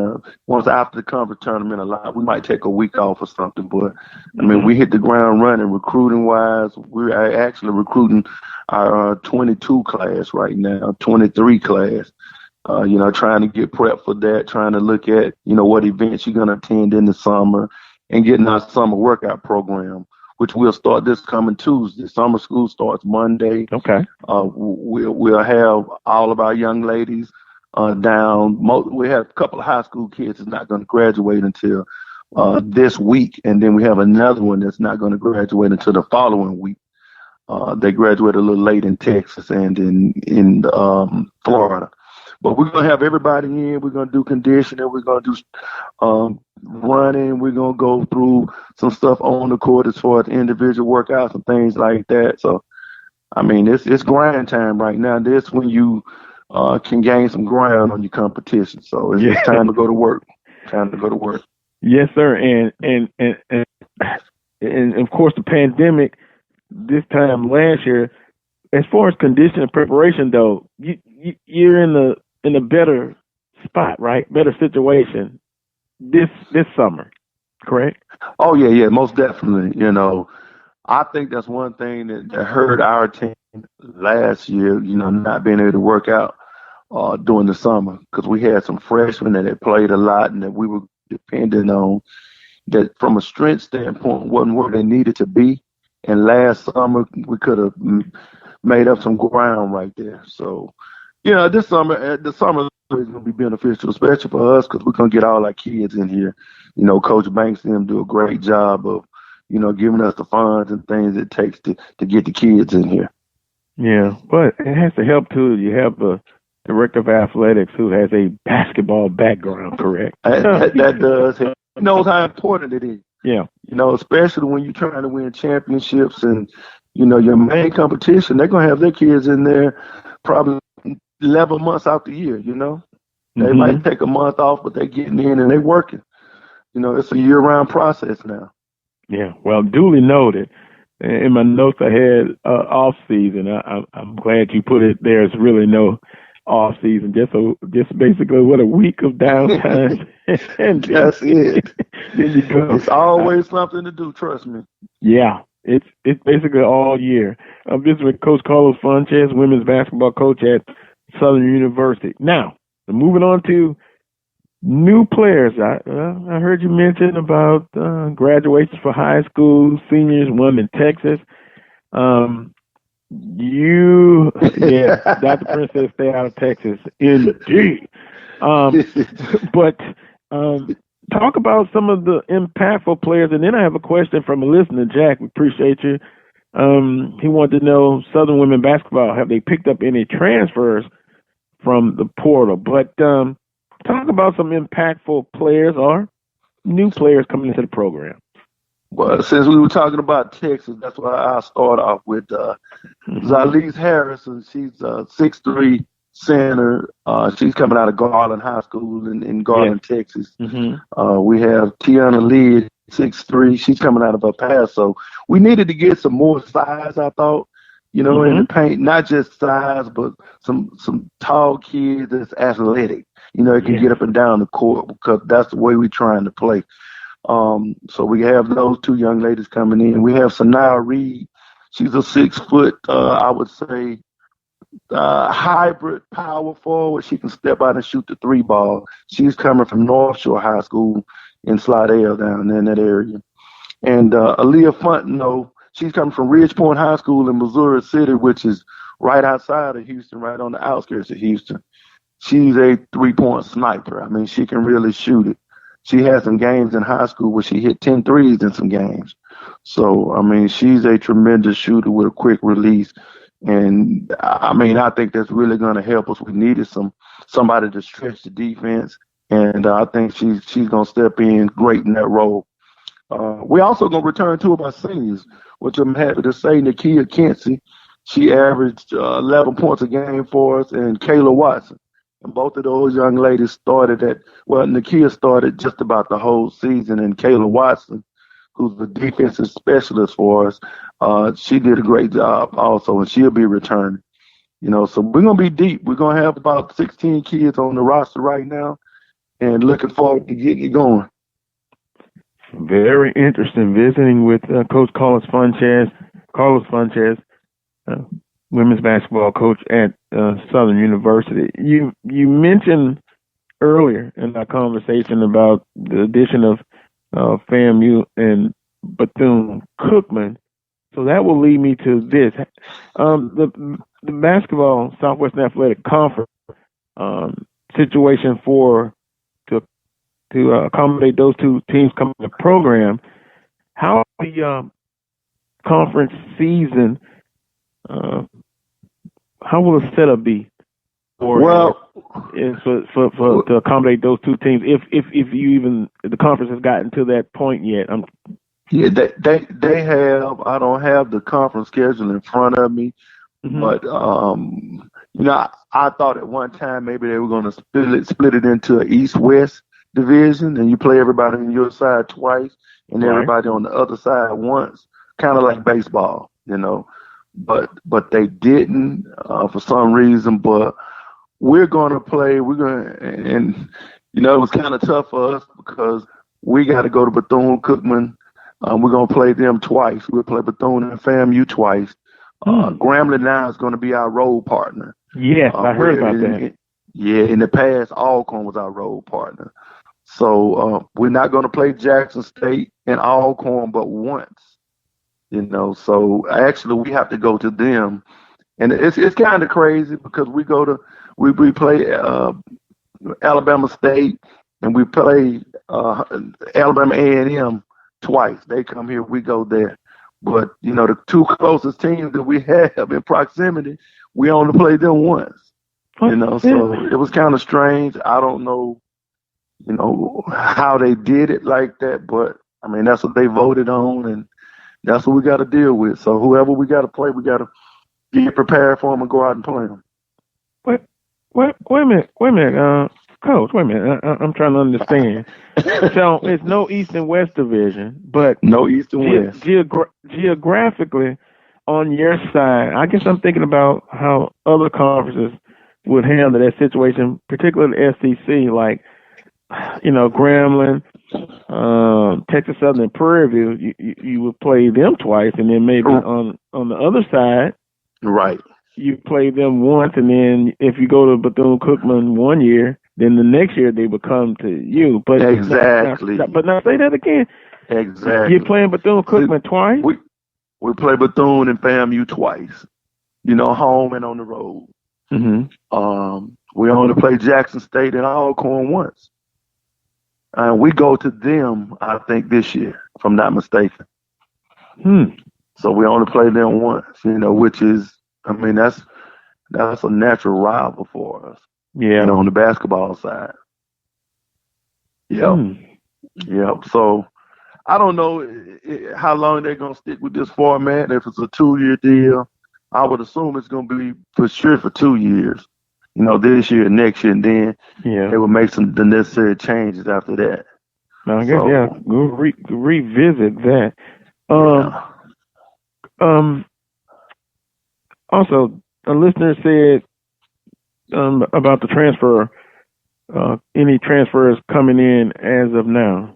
once after the conference tournament, a lot, we might take a week off or something. But, I mean, we hit the ground running recruiting-wise. We're actually recruiting our 22 class right now, 23 class. Trying to get prepped for that, trying to look at, what events you're going to attend in the summer and getting our summer workout program, which we'll start this coming Tuesday. Summer school starts Monday. Okay. We'll have all of our young ladies down. We have a couple of high school kids that's not going to graduate until this week, and then we have another one that's not going to graduate until the following week. They graduate a little late in Texas and in Florida. But we're going to have everybody in. We're going to do conditioning. We're going to do running. We're going to go through some stuff on the court as far as individual workouts and things like that. So, I mean, it's grind time right now. This when you can gain some ground on your competition. So it's time to go to work. Time to go to work. Yes, sir. And of course, the pandemic this time last year, as far as condition and preparation, though, you're in a better spot, right? Better situation this summer, correct? Oh yeah, most definitely. I think that's one thing that hurt our team last year. Not being able to work out during the summer because we had some freshmen that had played a lot and that we were dependent on. That from a strength standpoint wasn't where they needed to be. And last summer we could have made up some ground right there. So. This summer, the summer is going to be beneficial, especially for us, because we're going to get all our kids in here. Coach Banks and them do a great job of, giving us the funds and things it takes to get the kids in here. Yeah, but it has to help too. You have a director of athletics who has a basketball background, correct? That does. He knows how important it is. Yeah. Especially when you're trying to win championships and, your main competition, they're going to have their kids in there probably 11 months out the year, They might take a month off, but they're getting in and they're working. It's a year-round process now. Yeah, well, duly noted. In my notes, I had off season. I'm glad you put it there. It's really no off season. Just basically what a week of downtime. And that's it. Then you go. It's always something to do. Trust me. Yeah, it's basically all year. I'm visiting with Coach Carlos Funches, women's basketball coach at Southern University. Now, moving on to new players. I heard you mention about graduations for high school seniors, one in Texas. Dr. Princess, stay out of Texas, indeed. But talk about some of the impactful players, and then I have a question from a listener, Jack. We appreciate you. He wanted to know Southern women basketball. Have they picked up any transfers from the portal? But talk about some impactful players or new players coming into the program. Well, since we were talking about Texas, that's why I'll start off with Zalise Harrison. She's a 6'3" center. She's coming out of Garland High School in Garland, Texas. We have Tiana Lee, 6'3". She's coming out of El Paso. We needed to get some more size, I thought, in the paint. Not just size, but some tall kids that's athletic. It can get up and down the court because that's the way we're trying to play. So we have those two young ladies coming in. We have Senile Reed. She's a 6 foot, I would say, hybrid power forward. She can step out and shoot the 3 ball. She's coming from North Shore High School in Slidell down there in that area. And Aaliyah Fontenot, she's coming from Ridge Point High School in Missouri City, which is right outside of Houston, right on the outskirts of Houston. She's a 3-point sniper. I mean, she can really shoot it. She had some games in high school where she hit 10 threes in some games. So, I mean, she's a tremendous shooter with a quick release. And, I think that's really going to help us. We needed somebody to stretch the defense. And I think she's going to step in great in that role. We're also going to return two of our seniors, which I'm happy to say, Nakia Kinsey. She averaged 11 points a game for us, and Kayla Watson. And both of those young ladies started Nakia started just about the whole season, and Kayla Watson, who's the defensive specialist for us, she did a great job also, and she'll be returning. So we're going to be deep. We're going to have about 16 kids on the roster right now, and looking forward to getting it going. Very interesting visiting with Coach Carlos Funches, women's basketball coach at Southern University. You mentioned earlier in our conversation about the addition of FAMU and Bethune-Cookman. So that will lead me to this. The basketball Southwestern Athletic Conference situation to accommodate those two teams coming to the program. How the conference season, how will the setup be to accommodate those two teams? If you even the conference has gotten to that point yet? They have. I don't have the conference schedule in front of me, but I thought at one time maybe they were going to split it into an East-West division, and you play everybody on your side twice and everybody on the other side once, kind of like baseball, But they didn't for some reason. But we're going to play. It was kind of tough for us because we got to go to Bethune-Cookman. We're going to play them twice. We'll play Bethune and FAMU twice. Grambling now is going to be our road partner. Yes, I heard about that. In the past, Alcorn was our road partner. So we're not going to play Jackson State and Alcorn but once. So actually we have to go to them, and it's kind of crazy because we play Alabama State and we play Alabama A&M twice. They come here, we go there. But, the two closest teams that we have in proximity, we only played them once. So it was kind of strange. I don't know, how they did it like that, but I mean, that's what they voted on, and that's what we got to deal with. So whoever we got to play, we got to get prepared for them and go out and play them. Wait a minute, Coach. Wait a minute. I'm trying to understand. So it's no East and West division, but no East and West. Geographically, on your side, I guess I'm thinking about how other conferences would handle that situation, particularly the SEC, like Grambling, Texas Southern, and Prairie View. You would play them twice, and then maybe on the other side, right? You play them once, and then if you go to Bethune-Cookman one year, then the next year they would come to you. But exactly. But now say that again. Exactly. You're playing Bethune-Cookman twice? We play Bethune and FAMU twice. Home and on the road. Mm-hmm. We only play Jackson State and Alcorn once. And we go to them, I think, this year, if I'm not mistaken. So we only play them once, which is, I mean, that's a natural rival for us. Yeah. On the basketball side. Yep. So I don't know how long they're going to stick with this format. If it's a 2-year deal, I would assume it's going to be for sure for 2 years. This year, next year, and then they will make the necessary changes after that. Now, I guess, we'll revisit that. Also, a listener said about the transfer, any transfers coming in as of now?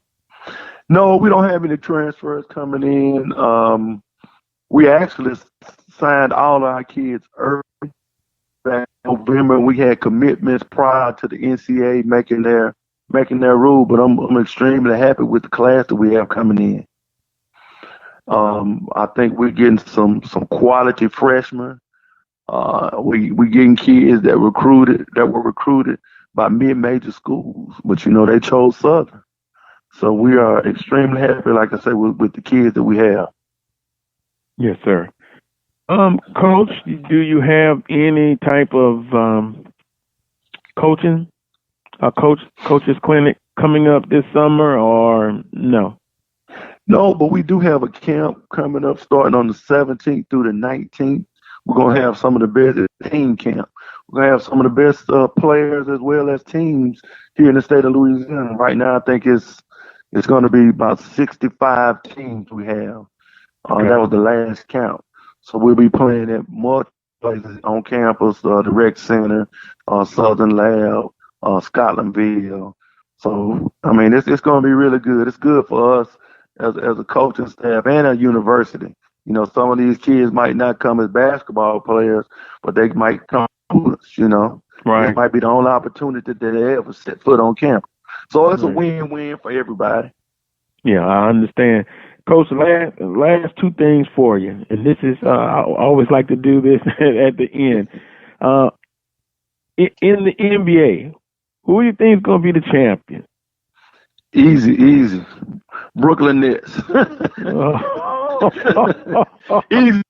No, we don't have any transfers coming in. We actually signed all our kids early back in November. We had commitments prior to the NCAA making their rule, but I'm extremely happy with the class that we have coming in. I think we're getting some quality freshmen. We getting kids that were recruited by mid-major schools, but they chose Southern. So we are extremely happy, like I say, with the kids that we have. Yes, sir. Coach, do you have any type of coaching, coaches clinic coming up this summer, or no? No, but we do have a camp coming up starting on the 17th through the 19th. We're going to have some of the best team camp. We're going to have some of the best players as well as teams here in the state of Louisiana. Right now, I think it's going to be about 65 teams we have. That was the last count. So we'll be playing at multiple places on campus, the rec center, Southern Lab, Scotlandville. So, I mean, it's going to be really good. It's good for us as a coaching staff and a university. Some of these kids might not come as basketball players, but they might come students, Right. It might be the only opportunity that they ever set foot on campus. So it's a win-win for everybody. Yeah, I understand. Coach, last two things for you, and this is I always like to do this at the end. In the NBA, who do you think is going to be the champion? Easy. Brooklyn Nets. Easy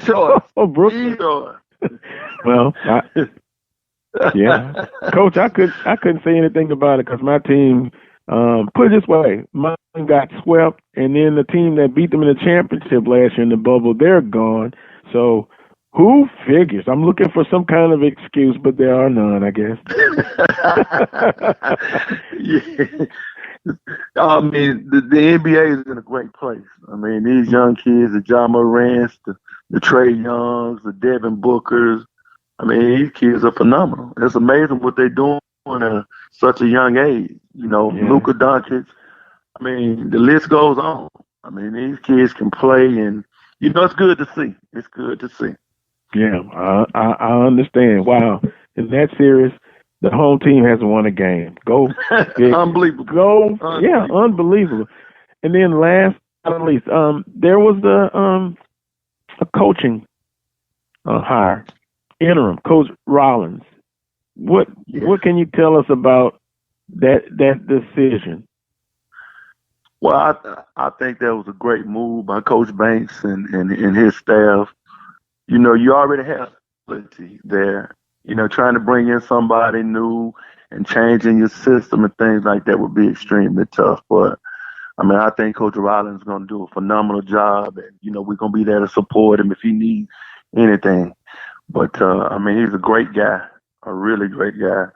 choice. Brooklyn. Well, yeah, Coach, I couldn't say anything about it because my team. Put it this way, mine got swept, and then the team that beat them in the championship last year in the bubble, they're gone. So who figures? I'm looking for some kind of excuse, but there are none, I guess. Yeah. I mean, the NBA is in a great place. I mean, these young kids, the Ja Morants, the Trey Youngs, the Devin Bookers, I mean, these kids are phenomenal. It's amazing what they're doing at such a young age. Luka Doncic. I mean, the list goes on. I mean, these kids can play, and it's good to see. It's good to see. Yeah, I understand. Wow, in that series, the home team hasn't won a game. Go, unbelievable. Go, unbelievable. Yeah, unbelievable. And then last but not least, there was a coaching hire, interim Coach Rollins. What can you tell us about that decision? Well, I think that was a great move by Coach Banks and his staff. You know, you already have stability there. You know, trying to bring in somebody new and changing your system and things like that would be extremely tough. But I mean, I think Coach Rollins is going to do a phenomenal job, and you know, we're going to be there to support him if he needs anything. But I mean, he's a great guy, a really great guy.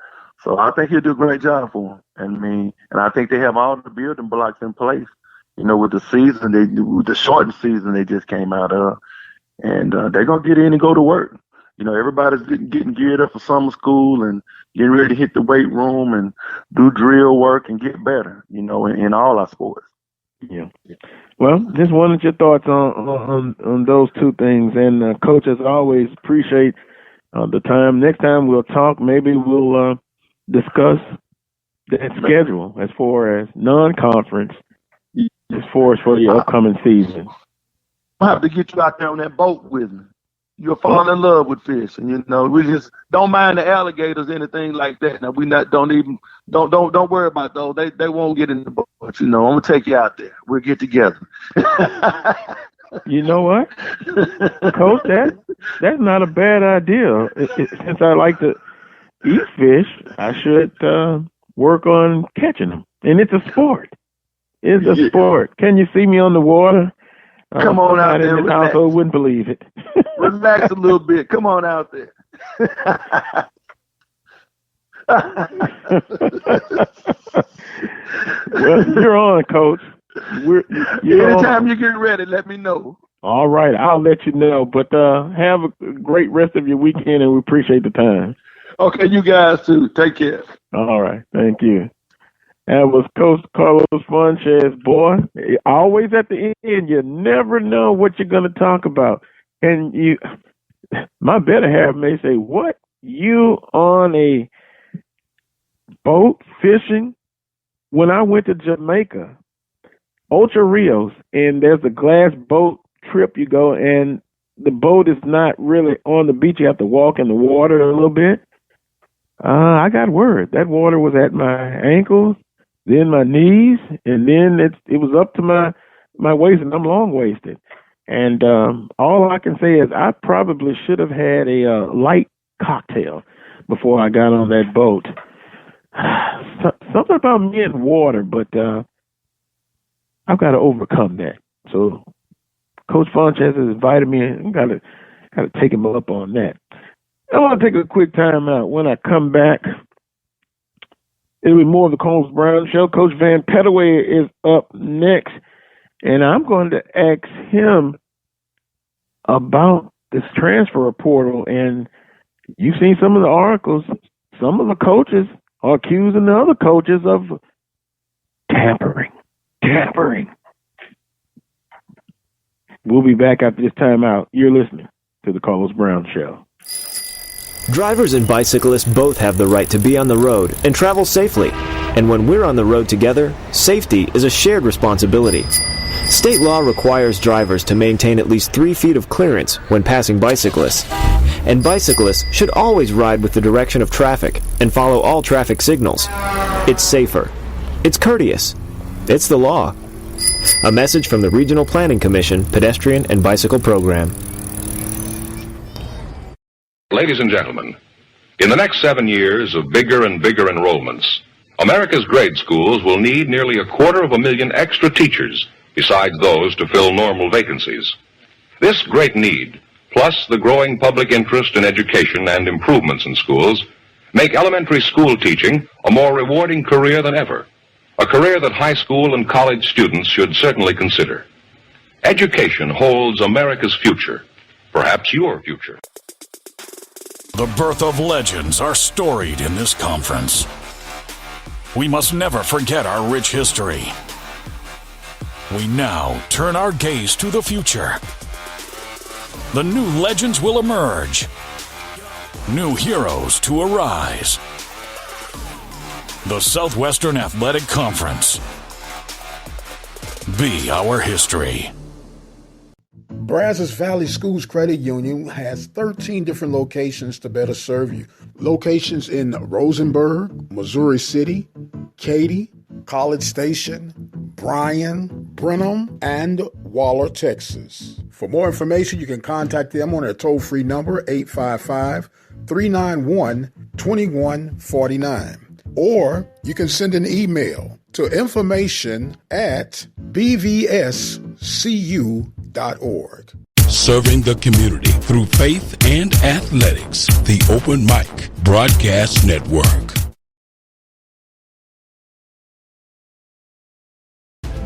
So I think he'll do a great job for him. And I think they have all the building blocks in place. You know, with the season, with the shortened season they just came out of, and they're gonna get in and go to work. You know, everybody's getting geared up for summer school and getting ready to hit the weight room and do drill work and get better. You know, in all our sports. Yeah. Well, just wanted your thoughts on those two things. And Coach, as always, appreciate the time. Next time we'll talk. Maybe we'll discuss that schedule as far as non-conference, as far as for the upcoming season. I'll have to get you out there on that boat with me. You'll fall in love with fish, and you know we just don't mind the alligators, anything like that. Now don't worry about those. They won't get in the boat. You know, I'm gonna take you out there. We'll get together. You know what, Coach? That's not a bad idea. Since I like to eat fish, I should work on catching them. And it's a sport. It's a sport. Can you see me on the water? Come on out there. In this household wouldn't believe it. Relax a little bit. Come on out there. Well, you're on, Coach. Anytime you get ready, let me know. All right, I'll let you know. But have a great rest of your weekend, and we appreciate the time. Okay, you guys too. Take care. All right, thank you. That was Coach Carlos Funches. Boy, always at the end, you never know what you're going to talk about. And my better half may say, what? You on a boat fishing? When I went to Jamaica, Ocho Rios, and there's a glass boat trip you go, and the boat is not really on the beach. You have to walk in the water a little bit. I got word. That water was at my ankles, then my knees, and then it was up to my waist, and I'm long-waisted. And all I can say is I probably should have had a light cocktail before I got on that boat. Something about me and water, but I've got to overcome that. So Coach Funches has invited me, and I've got to take him up on that. I want to take a quick time out. When I come back, it'll be more of the Carlos Brown Show. Coach Van Pettaway is up next, and I'm going to ask him about this transfer portal. And you've seen some of the articles. Some of the coaches are accusing the other coaches of tampering. We'll be back after this time out. You're listening to the Carlos Brown Show. Drivers and bicyclists both have the right to be on the road and travel safely. And when we're on the road together, safety is a shared responsibility. State law requires drivers to maintain at least 3 feet of clearance when passing bicyclists. And bicyclists should always ride with the direction of traffic and follow all traffic signals. It's safer. It's courteous. It's the law. A message from the Regional Planning Commission Pedestrian and Bicycle Program. Ladies and gentlemen, in the next 7 years of bigger and bigger enrollments, America's grade schools will need nearly 250,000 extra teachers besides those to fill normal vacancies. This great need, plus the growing public interest in education and improvements in schools, make elementary school teaching a more rewarding career than ever, a career that high school and college students should certainly consider. Education holds America's future, perhaps your future. The birth of legends are storied in this conference. We must never forget our rich history. We now turn our gaze to the future. The new legends will emerge. New heroes to arise. The Southwestern Athletic Conference. Be our history. Brazos Valley Schools Credit Union has 13 different locations to better serve you. Locations in Rosenberg, Missouri City, Katy, College Station, Bryan, Brenham, and Waller, Texas. For more information, you can contact them on their toll-free number, 855-391-2149. Or you can send an email to information@bvscu.org. Serving the community through faith and athletics. The Open Mic Broadcast Network.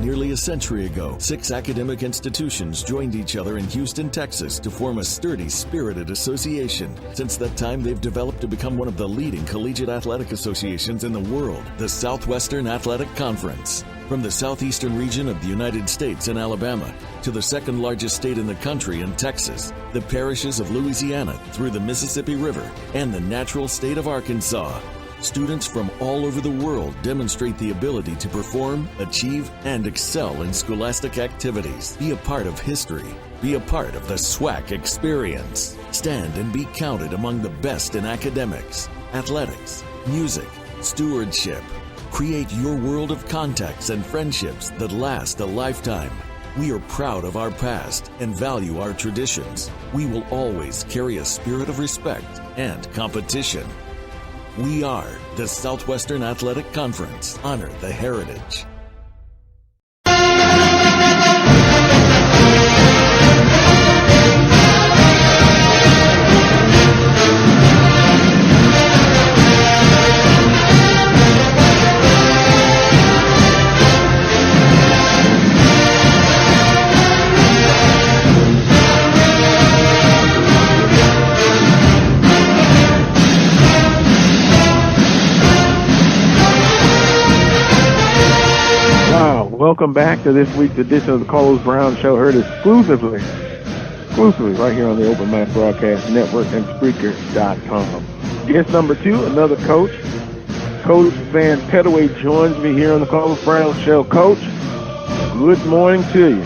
Nearly a century ago, 6 academic institutions joined each other in Houston, Texas to form a sturdy, spirited association. Since that time, they've developed to become one of the leading collegiate athletic associations in the world, the Southwestern Athletic Conference. From the southeastern region of the United States and Alabama to the second largest state in the country in Texas, the parishes of Louisiana through the Mississippi River, and the natural state of Arkansas. Students from all over the world demonstrate the ability to perform, achieve, and excel in scholastic activities. Be a part of history. Be a part of the SWAC experience. Stand and be counted among the best in academics, athletics, music, stewardship. Create your world of contacts and friendships that last a lifetime. We are proud of our past and value our traditions. We will always carry a spirit of respect and competition. We are the Southwestern Athletic Conference. Honor the heritage. Welcome back to this week's edition of the Carlos Brown Show, heard exclusively right here on the Open Mic Broadcast Network and Spreaker.com. Guest number 2, another coach. Coach Van Pettaway joins me here on the Carlos Brown Show. Coach, good morning to you.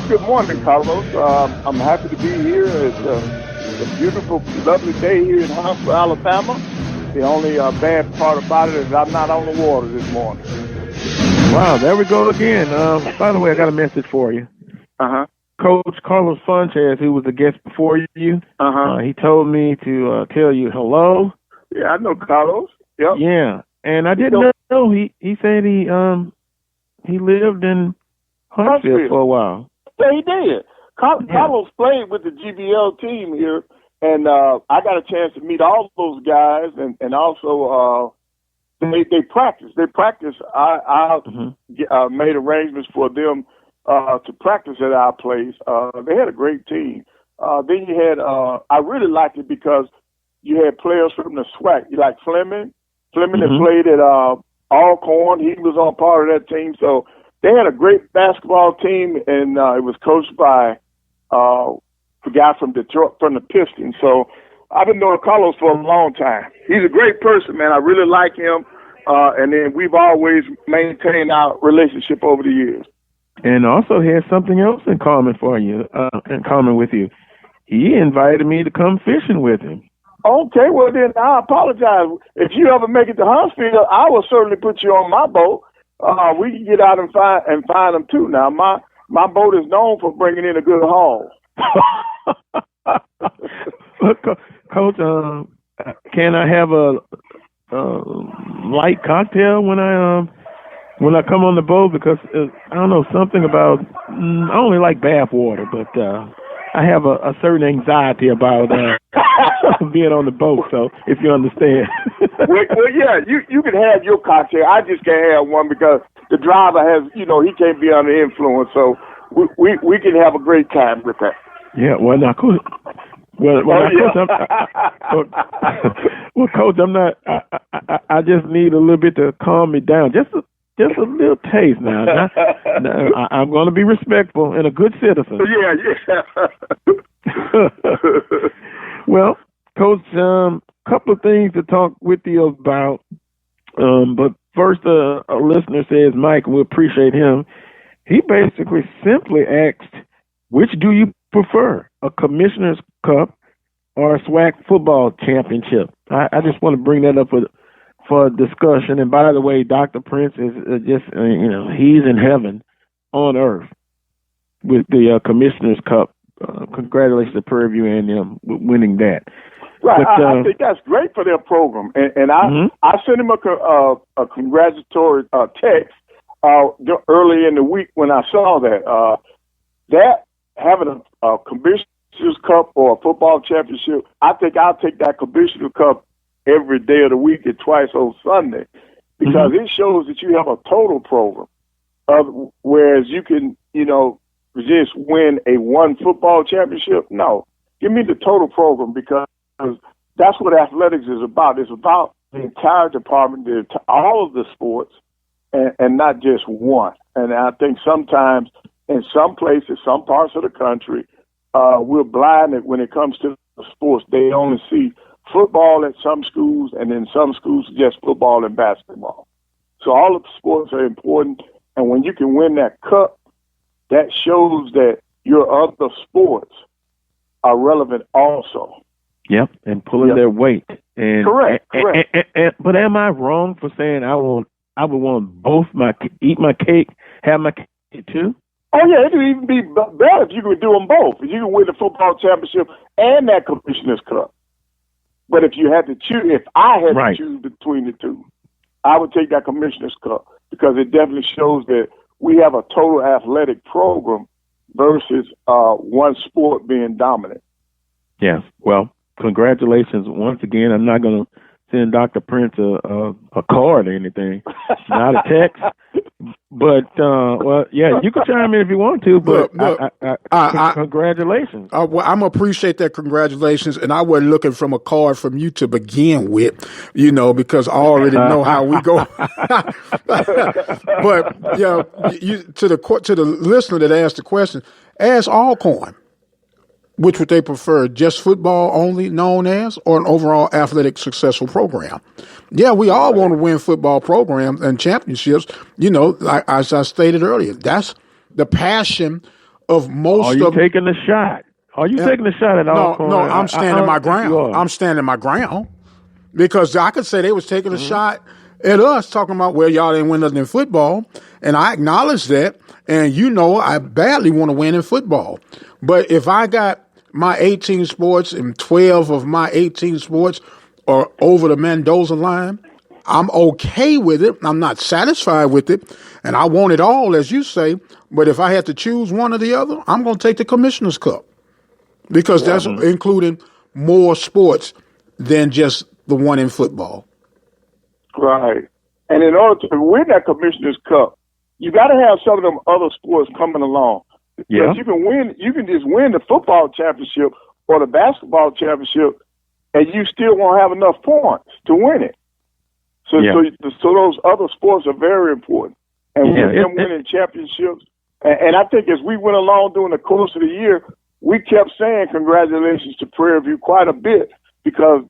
Good morning, Carlos. I'm happy to be here. It's a beautiful, lovely day here in Huntsville, Alabama. The only bad part about it is I'm not on the water this morning. Wow, there we go again. By the way, I got a message for you. Uh-huh. Coach Carlos Sanchez, who was a guest before you, he told me to tell you hello. Yeah, I know Carlos. Yep. Yeah, and I didn't know. He said he lived in Huntsville for a while. Yeah, he did. Carlos played with the GBL team here, and I got a chance to meet all those guys, and also they practice. I made arrangements for them to practice at our place. They had a great team. Then you had I really liked it because you had players from the SWAC. You like Fleming that played at Alcorn. He was on part of that team. So they had a great basketball team, and it was coached by the guy from Detroit, from the Pistons. So I've been knowing Carlos for a long time. He's a great person, man. I really like him. And then we've always maintained our relationship over the years. And also has something else in common with you. He invited me to come fishing with him. Okay, well then I apologize. If you ever make it to Huntsville, I will certainly put you on my boat. We can get out and find them too. Now my boat is known for bringing in a good haul. Coach, can I have a light cocktail when I come on the boat? Because I don't know, something about I only like bath water, but I have a certain anxiety about being on the boat. So if you understand. well, yeah, you can have your cocktail. I just can't have one because the driver has, he can't be under influence. So we can have a great time with that. Yeah, well, now, Coach. Coach, I'm not. I just need a little bit to calm me down. Just a little taste now. Now, I'm going to be respectful and a good citizen. Yeah. Well, Coach, couple of things to talk with you about. But first, a listener says, Mike, we appreciate him. He basically simply asked, which do you prefer, a Commissioner's Cup or a SWAC football championship? I just want to bring that up for discussion. And by the way, Dr. Prince is just, he's in heaven on earth with the Commissioner's Cup. Congratulations to Prairie View A&M with winning that. Right, but, I think that's great for their program, and I sent him a congratulatory text early in the week when I saw that. That having a Commissioner's Cup or a football championship, I think I'll take that Commissioner's Cup every day of the week and twice on Sunday, because it shows that you have a total program. Whereas you can, just win a one football championship. No, give me the total program, because that's what athletics is about. It's about the entire department, all of the sports, and not just one. And I think sometimes in some places, some parts of the country, we're blinded when it comes to sports. They only see football at some schools, and in some schools just football and basketball. So all of the sports are important, and when you can win that cup, that shows that your other sports are relevant also. Yep, and pulling their weight. And, correct. But am I wrong for saying I would want both eat my cake, have my cake too? Oh yeah, it would even be better if you could do them both. If you could win the football championship and that Commissioner's Cup. But if you had to choose, if I had to choose between the two, I would take that Commissioner's Cup, because it definitely shows that we have a total athletic program versus one sport being dominant. Yes. Well, congratulations once again. I'm not going to send Dr. Prince a card or anything, not a text. But, you can chime in if you want to, but congratulations. I'm going to appreciate that congratulations, and I wasn't looking from a card from you to begin with, because I already know how we go. But, to the listener that asked the question, ask Alcorn, which would they prefer, just football only known as, or an overall athletic successful program? Yeah, we all want to win football programs and championships. Like, as I stated earlier, that's the passion of most of... Are you taking the shot? Are you taking the shot at Alcorn? No, I'm standing my ground. I'm standing my ground, because I could say they was taking a shot at us, talking about, well, y'all didn't win nothing in football, and I acknowledge that, and I badly want to win in football. But if I got my 18 sports and 12 of my 18 sports are over the Mendoza line, I'm okay with it. I'm not satisfied with it, and I want it all, as you say. But if I had to choose one or the other, I'm going to take the Commissioner's Cup, because that's including more sports than just the one in football. Right. And in order to win that Commissioner's Cup, you got to have some of them other sports coming along. Yeah. Because you can just win the football championship or the basketball championship, and you still won't have enough points to win it. So those other sports are very important. And with them winning championships, and I think as we went along during the course of the year, we kept saying congratulations to Prairie View quite a bit, because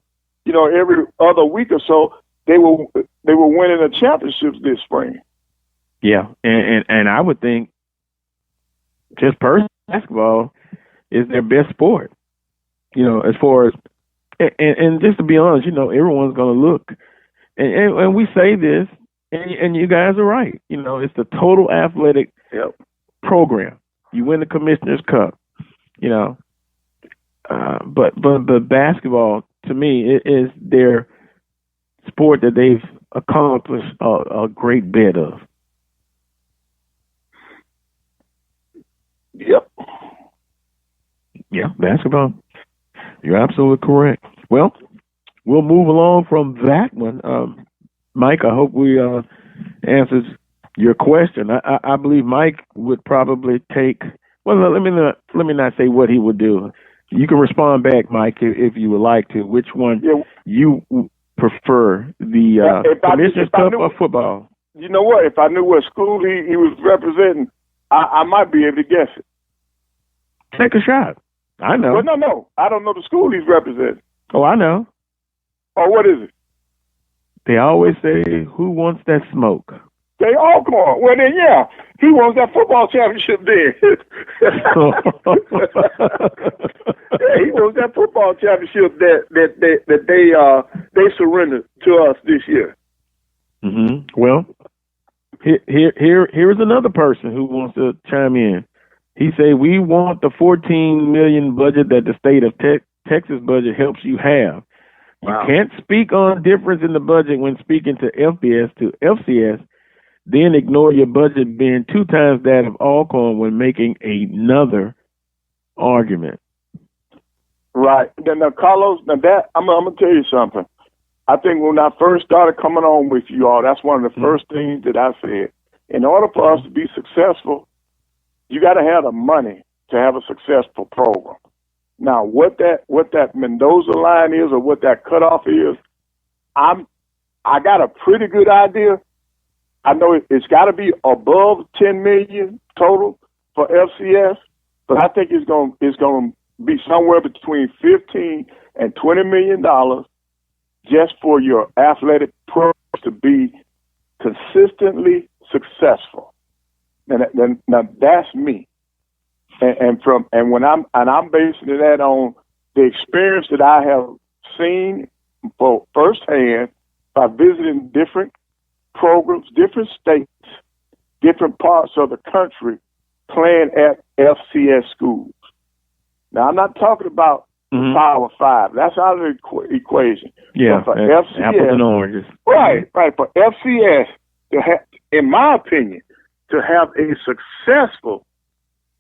every other week or so they were winning the championships this spring. Yeah, and I would think just personally, basketball is their best sport. As far as and just to be honest, everyone's going to look, and we say this, and you guys are right. It's the total athletic program. You win the Commissioner's Cup, but basketball, to me, it is their sport that they've accomplished a great bit of. Yep. Yeah, basketball. You're absolutely correct. Well, we'll move along from that one. Mike, I hope we answers your question. I believe Mike would probably take. Well, let me not say what he would do. You can respond back, Mike, if you would like to. Which one you prefer, the Commissioner's Cup or football? You know what? If I knew what school he was representing, I might be able to guess it. Take a shot. I know. Well, no. I don't know the school he's representing. Oh, I know. Oh, what is it? They always say, who wants that smoke? They all come on. Well, then, yeah. He wants that football championship then. Yeah, he wants that football championship that they surrendered to us this year. Well, here's another person who wants to chime in. He say we want the $14 million budget that the state of Texas budget helps you have. Wow. You can't speak on difference in the budget when speaking to FBS to FCS, then ignore your budget being 2 times that of Alcorn when making another argument. Right. Now, Carlos, I'm gonna tell you something. I think when I first started coming on with you all, that's one of the first things that I said. In order for us to be successful, you got to have the money to have a successful program. Now, what that Mendoza line is or what that cutoff is, I got a pretty good idea. I know it's got to be above 10 million total for FCS, but I think it's going to be somewhere between 15 and 20 million dollars just for your athletic program to be consistently successful. And now that's me. And I'm basing that on the experience that I have seen for firsthand by visiting different programs, different states, different parts of the country playing at FCS schools. Now, I'm not talking about Power 5. That's out of the equation. Yeah, but for FCS, apples and oranges. Right. For FCS, in my opinion, to have a successful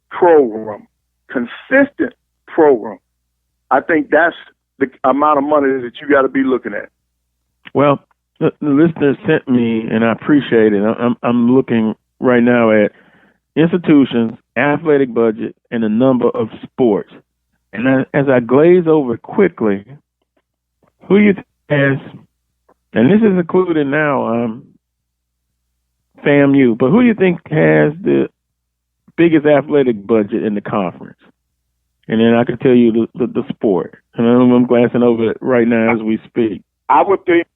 program, consistent program, I think that's the amount of money that you got to be looking at. Well, the listener sent me, and I appreciate it. I'm looking right now at institutions, athletic budget, and the number of sports. And as I glaze over quickly, who you think has, and this is included now, FAMU, but who do you think has the biggest athletic budget in the conference? And then I can tell you the sport. And I'm glancing over it right now as we speak. I would think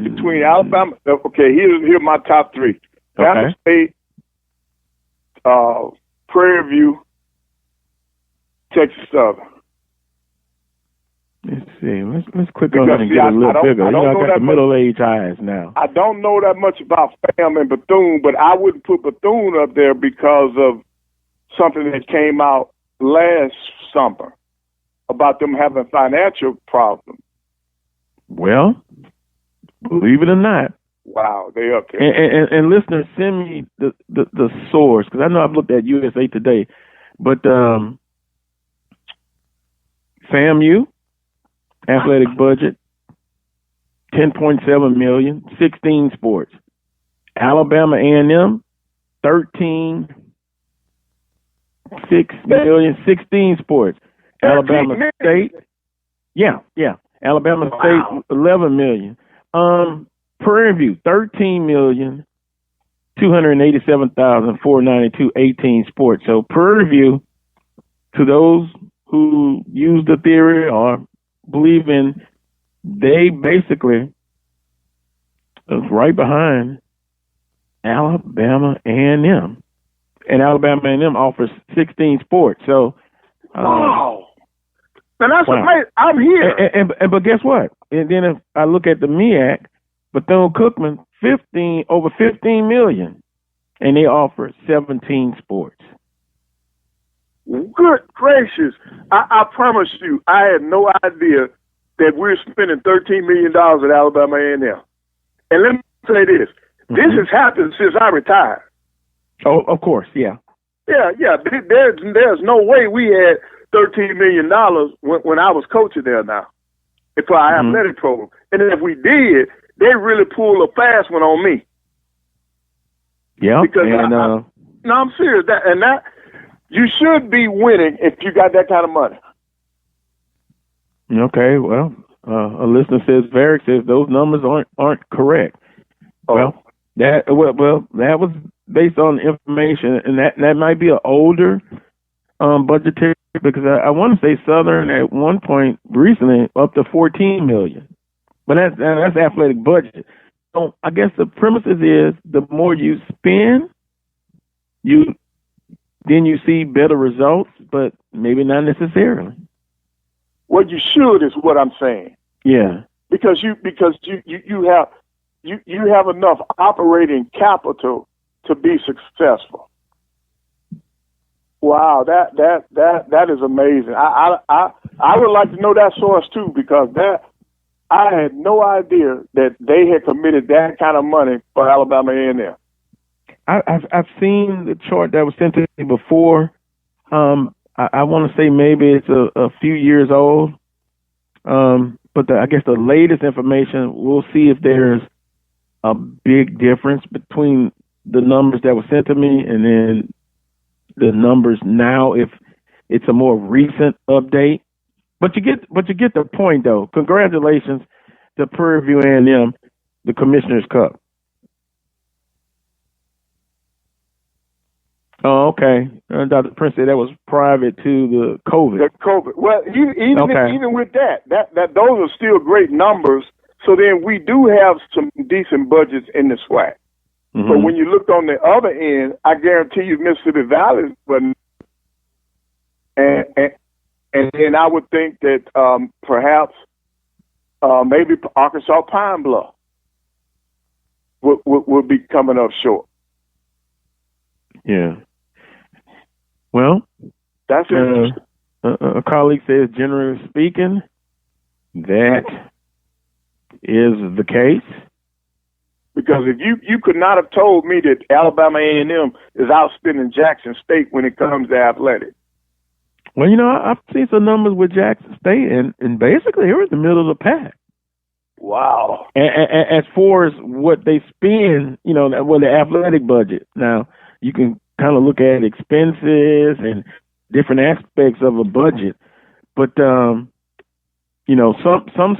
between Alabama. Okay, here's my top 3. Alabama State, Prairie View, Texas Southern. Let's see. Let's click on it and get a little bigger. I got the middle-aged eyes now. I don't know that much about FAM and Bethune, but I wouldn't put Bethune up there because of something that came out last summer about them having financial problems. Well, believe it or not. Wow, they up there. And listeners, send me the source, because I know I've looked at USA Today, but FAMU athletic budget $10.7 million, 16 sports. Alabama A&M 13.6 million, 16 sports. Alabama State, Alabama State 11 million. Prairie View 13 million. 287,492, 18 sports. So Prairie View, to those who use the theory or believe in, they basically is right behind Alabama A&M. And Alabama A&M offers 16 sports. So, wow. And that's amazing. I'm here. And but guess what? And then if I look at the MEAC, Bethune-Cookman, over 15 million, and they offer 17 sports. Good gracious. I promise you, I had no idea that we're spending $13 million at Alabama A&M. And let me say this. This has happened since I retired. Oh, of course, yeah. Yeah. There's no way we had $13 million when I was coaching there now for our athletic program. And if we did, they really pulled a fast one on me. Yeah. Because no, I'm serious. That you should be winning if you got that kind of money. Okay, well, a listener says, Varick says those numbers aren't correct. Oh. That was based on information, and that might be an older budgetary, because I want to say Southern at one point recently up to 14 million, but that's athletic budget. So I guess the premises is the more you spend, then you see better results, but maybe not necessarily. Well, you should is what I'm saying. Yeah. because you have enough operating capital to be successful. Wow, that is amazing. I would like to know that source too, because I had no idea that they had committed that kind of money for Alabama A&M. I've seen the chart that was sent to me before. I want to say maybe it's a few years old. But I guess the latest information, we'll see if there's a big difference between the numbers that were sent to me and then the numbers now, if it's a more recent update. But you get the point, though. Congratulations to Prairie View A&M, the Commissioner's Cup. Oh, okay. Dr. Prince said that was private to the COVID. The COVID. Well, even with that those are still great numbers. So then we do have some decent budgets in the SWAC. Mm-hmm. But when you look on the other end, I guarantee you Mississippi Valley, and then I would think that perhaps maybe Arkansas Pine Bluff would be coming up short. Yeah. Well, that's interesting. A colleague says, generally speaking, that is the case. Because if you could not have told me that Alabama A&M is outspending Jackson State when it comes to athletics. Well, I've seen some numbers with Jackson State, and basically they're in the middle of the pack. Wow. As far as what they spend, the athletic budget. Now, you can kind of look at expenses and different aspects of a budget. But, some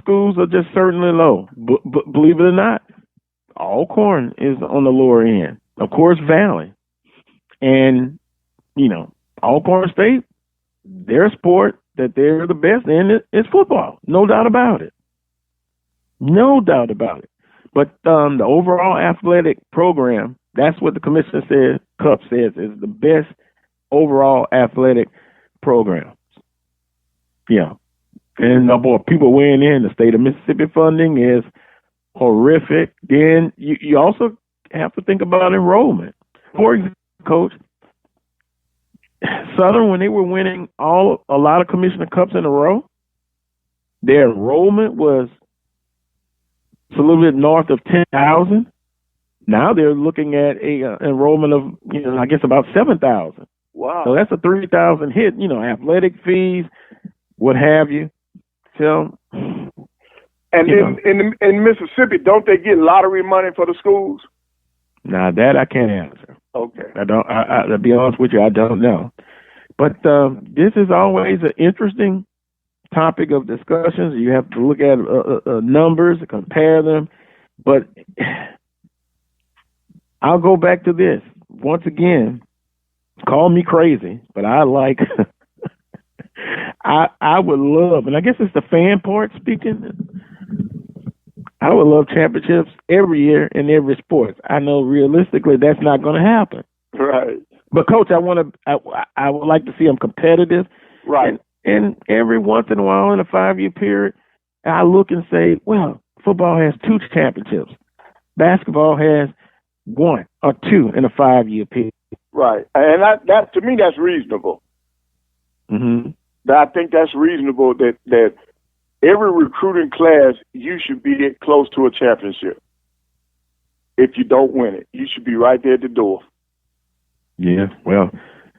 schools are just certainly low. But believe it or not, Alcorn is on the lower end. Of course, Valley. And, Alcorn State, their sport that they're the best in is football. No doubt about it. No doubt about it. But the overall athletic program, that's what the commissioner said, Cup says, is the best overall athletic program. Yeah. And people weighing in, the state of Mississippi funding is horrific. Then you also have to think about enrollment. For example, Coach, Southern, when they were winning a lot of commissioner cups in a row, their enrollment was a little bit north of 10,000. Now they're looking at a enrollment of, I guess about 7,000. Wow. So that's a 3,000 hit, athletic fees, what have you. So, and in Mississippi, don't they get lottery money for the schools? Now that I can't answer. Okay. To be honest with you, I don't know. But this is always an interesting topic of discussions. You have to look at numbers, compare them. But I'll go back to this. Once again, call me crazy, but I like I would love, and I guess it's the fan part speaking, I would love championships every year in every sport. I know realistically that's not going to happen. Right. But Coach, I would like to see them competitive. Right. And every once in a while in a 5-year period, I look and say, well, football has 2 championships. Basketball has 1 or 2 in a 5-year period. Right. And that to me, that's reasonable. Mm-hmm. I think that's reasonable that every recruiting class, you should be close to a championship. If you don't win it, you should be right there at the door. Yeah, well,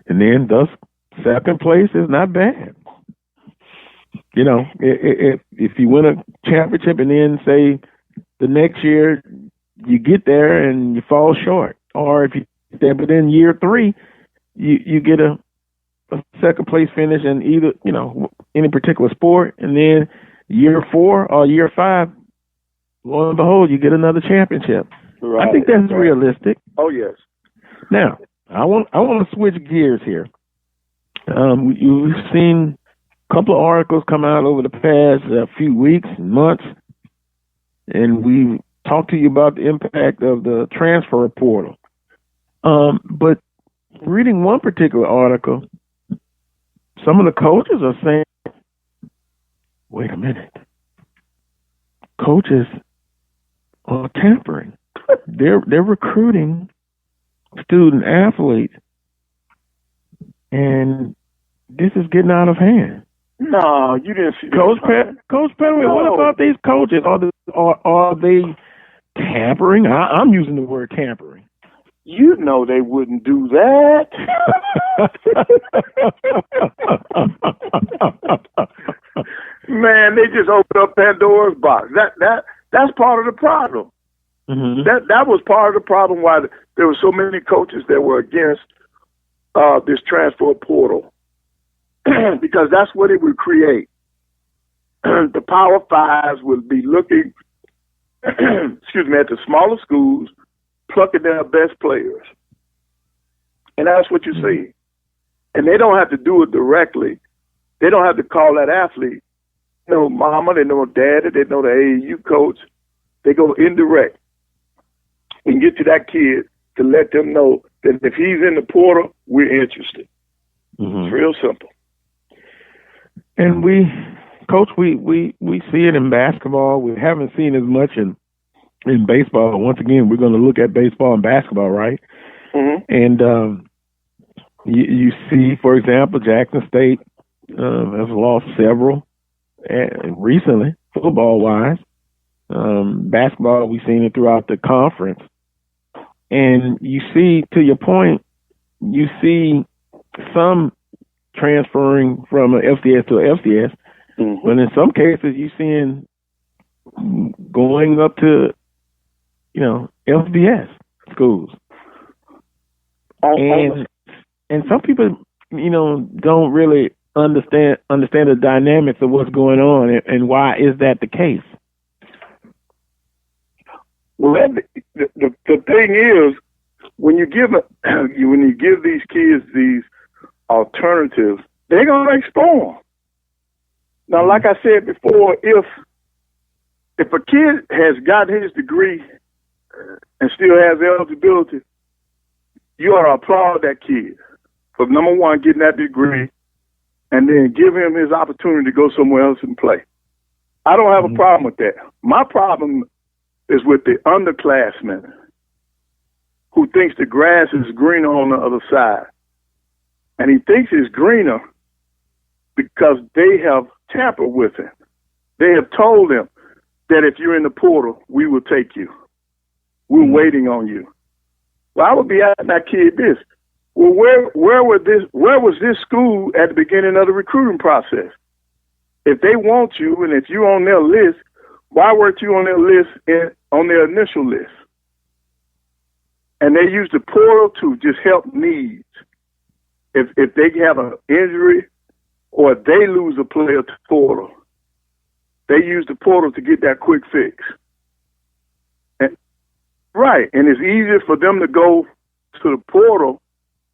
and then thus second place is not bad. If you win a championship and then say the next year you get there and you fall short, or if you step it in year 3, you get a second place finish in either any particular sport, and then year 4 or year 5, lo and behold, you get another championship. Right, I think that's realistic. Oh yes. Now I want to switch gears here. You've seen a couple of articles come out over the past few weeks and months, and we talked to you about the impact of the transfer portal. But reading one particular article, some of the coaches are saying, wait a minute, coaches are tampering. They're recruiting student athletes, and this is getting out of hand. No, you didn't see Coach Petaway, No. what about these coaches? Are they tampering? I'm using the word tampering. You know they wouldn't do that. Man, they just opened up Pandora's box. That's part of the problem. Mm-hmm. That was part of the problem why there were so many coaches that were against this transfer portal. Because that's what it would create. The Power Fives would be looking, at the smaller schools, plucking their best players. And that's what you see. And they don't have to do it directly. They don't have to call that athlete. They know mama, they know daddy, they know the AAU coach. They go indirect and get to that kid to let them know that if he's in the portal, we're interested. Mm-hmm. It's real simple. And we see it in basketball. We haven't seen as much in baseball. Once again, we're going to look at baseball and basketball, right? Mm-hmm. And you see, for example, Jackson State has lost several recently, football-wise. Basketball, we've seen it throughout the conference. And you see, to your point, you see some transferring from an FCS to an FCS, Mm-hmm. but in some cases, you're seeing going up to, FBS schools. And some people, don't really understand the dynamics of what's going on and why is that the case. Well, the thing is, when you give these kids these alternatives, they're gonna explore them. Now, like I said before, if a kid has got his degree and still has eligibility, you ought to applaud that kid for, number one, getting that degree, and then give him his opportunity to go somewhere else and play. I don't have a problem with that. My problem is with the underclassmen who thinks the grass is greener on the other side. And he thinks it's greener because they have tampered with him. They have told him that if you're in the portal, we will take you. We're waiting on you. Well, I would be asking that kid this. Well, where was this school at the beginning of the recruiting process? If they want you and if you're on their list, why weren't you on their list on their initial list? And they use the portal to just help needs. If they have an injury or if they lose a player to portal, they use the portal to get that quick fix. And it's easier for them to go to the portal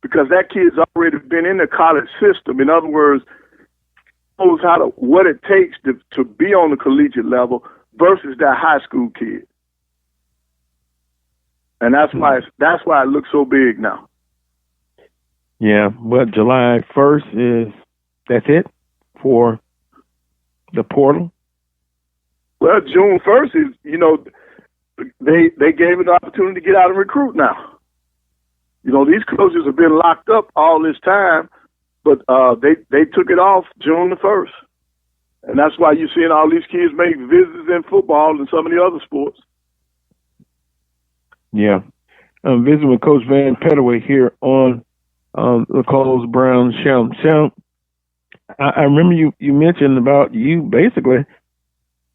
because that kid's already been in the college system. In other words, knows what it takes to be on the collegiate level versus that high school kid. And that's why it looks so big now. Yeah, but July 1st that's it for the portal? Well, June 1st is, they gave an opportunity to get out and recruit now. These coaches have been locked up all this time, but they took it off June the 1st. And that's why you're seeing all these kids make visits in football and some of the other sports. Yeah. I'm visiting with Coach Van Petaway here on the Coles Brown Show. I remember you mentioned about you basically,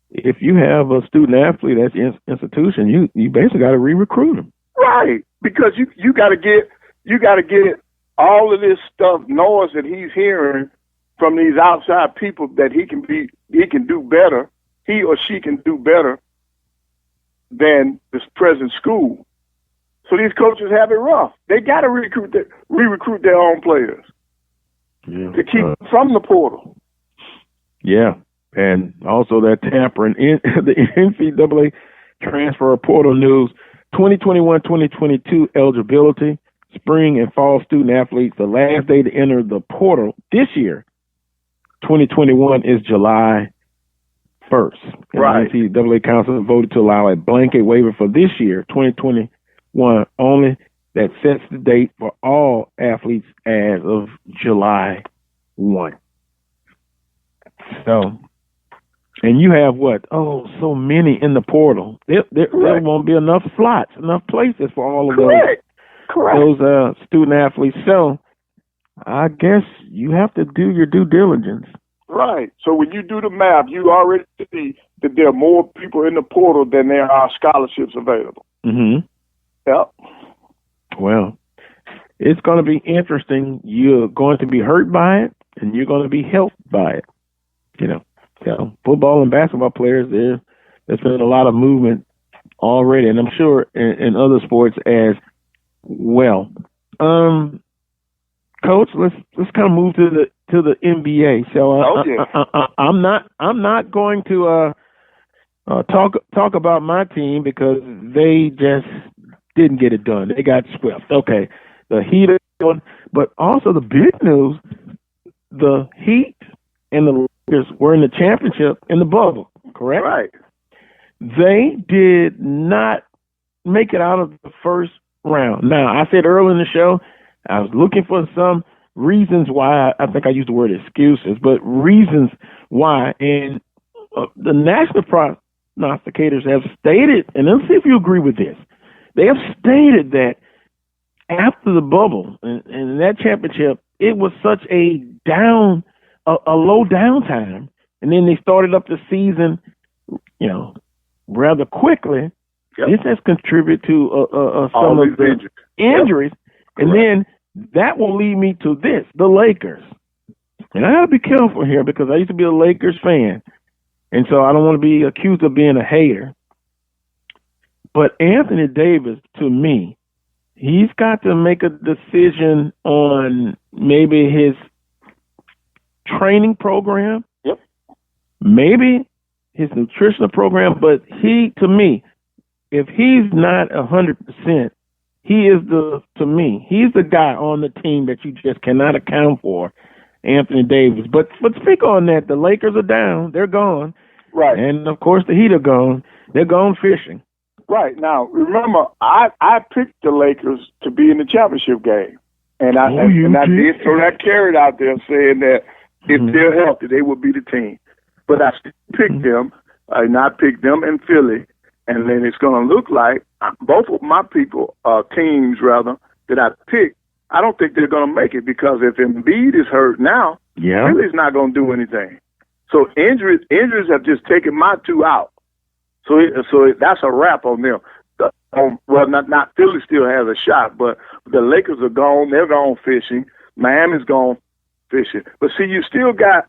if you have a student athlete at your institution, you basically got to re-recruit them. Right, because you got to get all of this noise that he's hearing from these outside people that he can do better, he or she can do better than this present school. So these coaches have it rough. They got to re-recruit their own players to keep from the portal. Yeah, and also that tampering in the NCAA transfer portal news. 2021-2022 eligibility, spring and fall student athletes. The last day to enter the portal this year, 2021, is July 1st. And Right. the NCAA Council voted to allow a blanket waiver for this year, 2021 only, that sets the date for all athletes as of July 1. So, and you have what? Oh, so many in the portal. There won't be enough slots, enough places for all of those student athletes. So, I guess you have to do your due diligence. Right. So when you do the math, you already see that there are more people in the portal than there are scholarships available. Mm-hmm. Yep. Well, it's going to be interesting. You're going to be hurt by it, and you're going to be helped by it. So football and basketball players, there's been a lot of movement already, and I'm sure in other sports as well. Coach, let's kind of move to the NBA. So I'm not going to talk about my team because they just didn't get it done. They got swept. Okay, the Heat are going, but also the big news: the Heat and the Lakers were in the championship in the bubble. Correct? Right. They did not make it out of the first round. Now, I said earlier in the show, I was looking for some reasons why. I think I used the word excuses, but reasons why. And the national prognosticators have stated, and let's see if you agree with this. They have stated that after the bubble and that championship, it was such a low downtime, and then they started up the season, rather quickly. Yep. This has contributed to some of the injuries, and then that will lead me to this: the Lakers. And I got to be careful here because I used to be a Lakers fan, and so I don't want to be accused of being a hater. But Anthony Davis, to me, he's got to make a decision on maybe his training program, maybe his nutritional program. But to me, if he's not 100%, he's the guy on the team that you just cannot account for, Anthony Davis. But speak on that. The Lakers are down. They're gone. Right. And, of course, the Heat are gone. They're gone fishing. Right. Now, remember, I picked the Lakers to be in the championship game. And I did throw that carrot out there saying that if they're healthy, they would be the team. But I still picked them, and I picked them in Philly. And then it's going to look like both of my teams that I picked, I don't think they're going to make it because if Embiid is hurt now, Philly's not going to do anything. So injuries have just taken my two out. So that's a wrap on them. Not Philly still has a shot, but the Lakers are gone. They're gone fishing. Miami's gone fishing. But see, you still got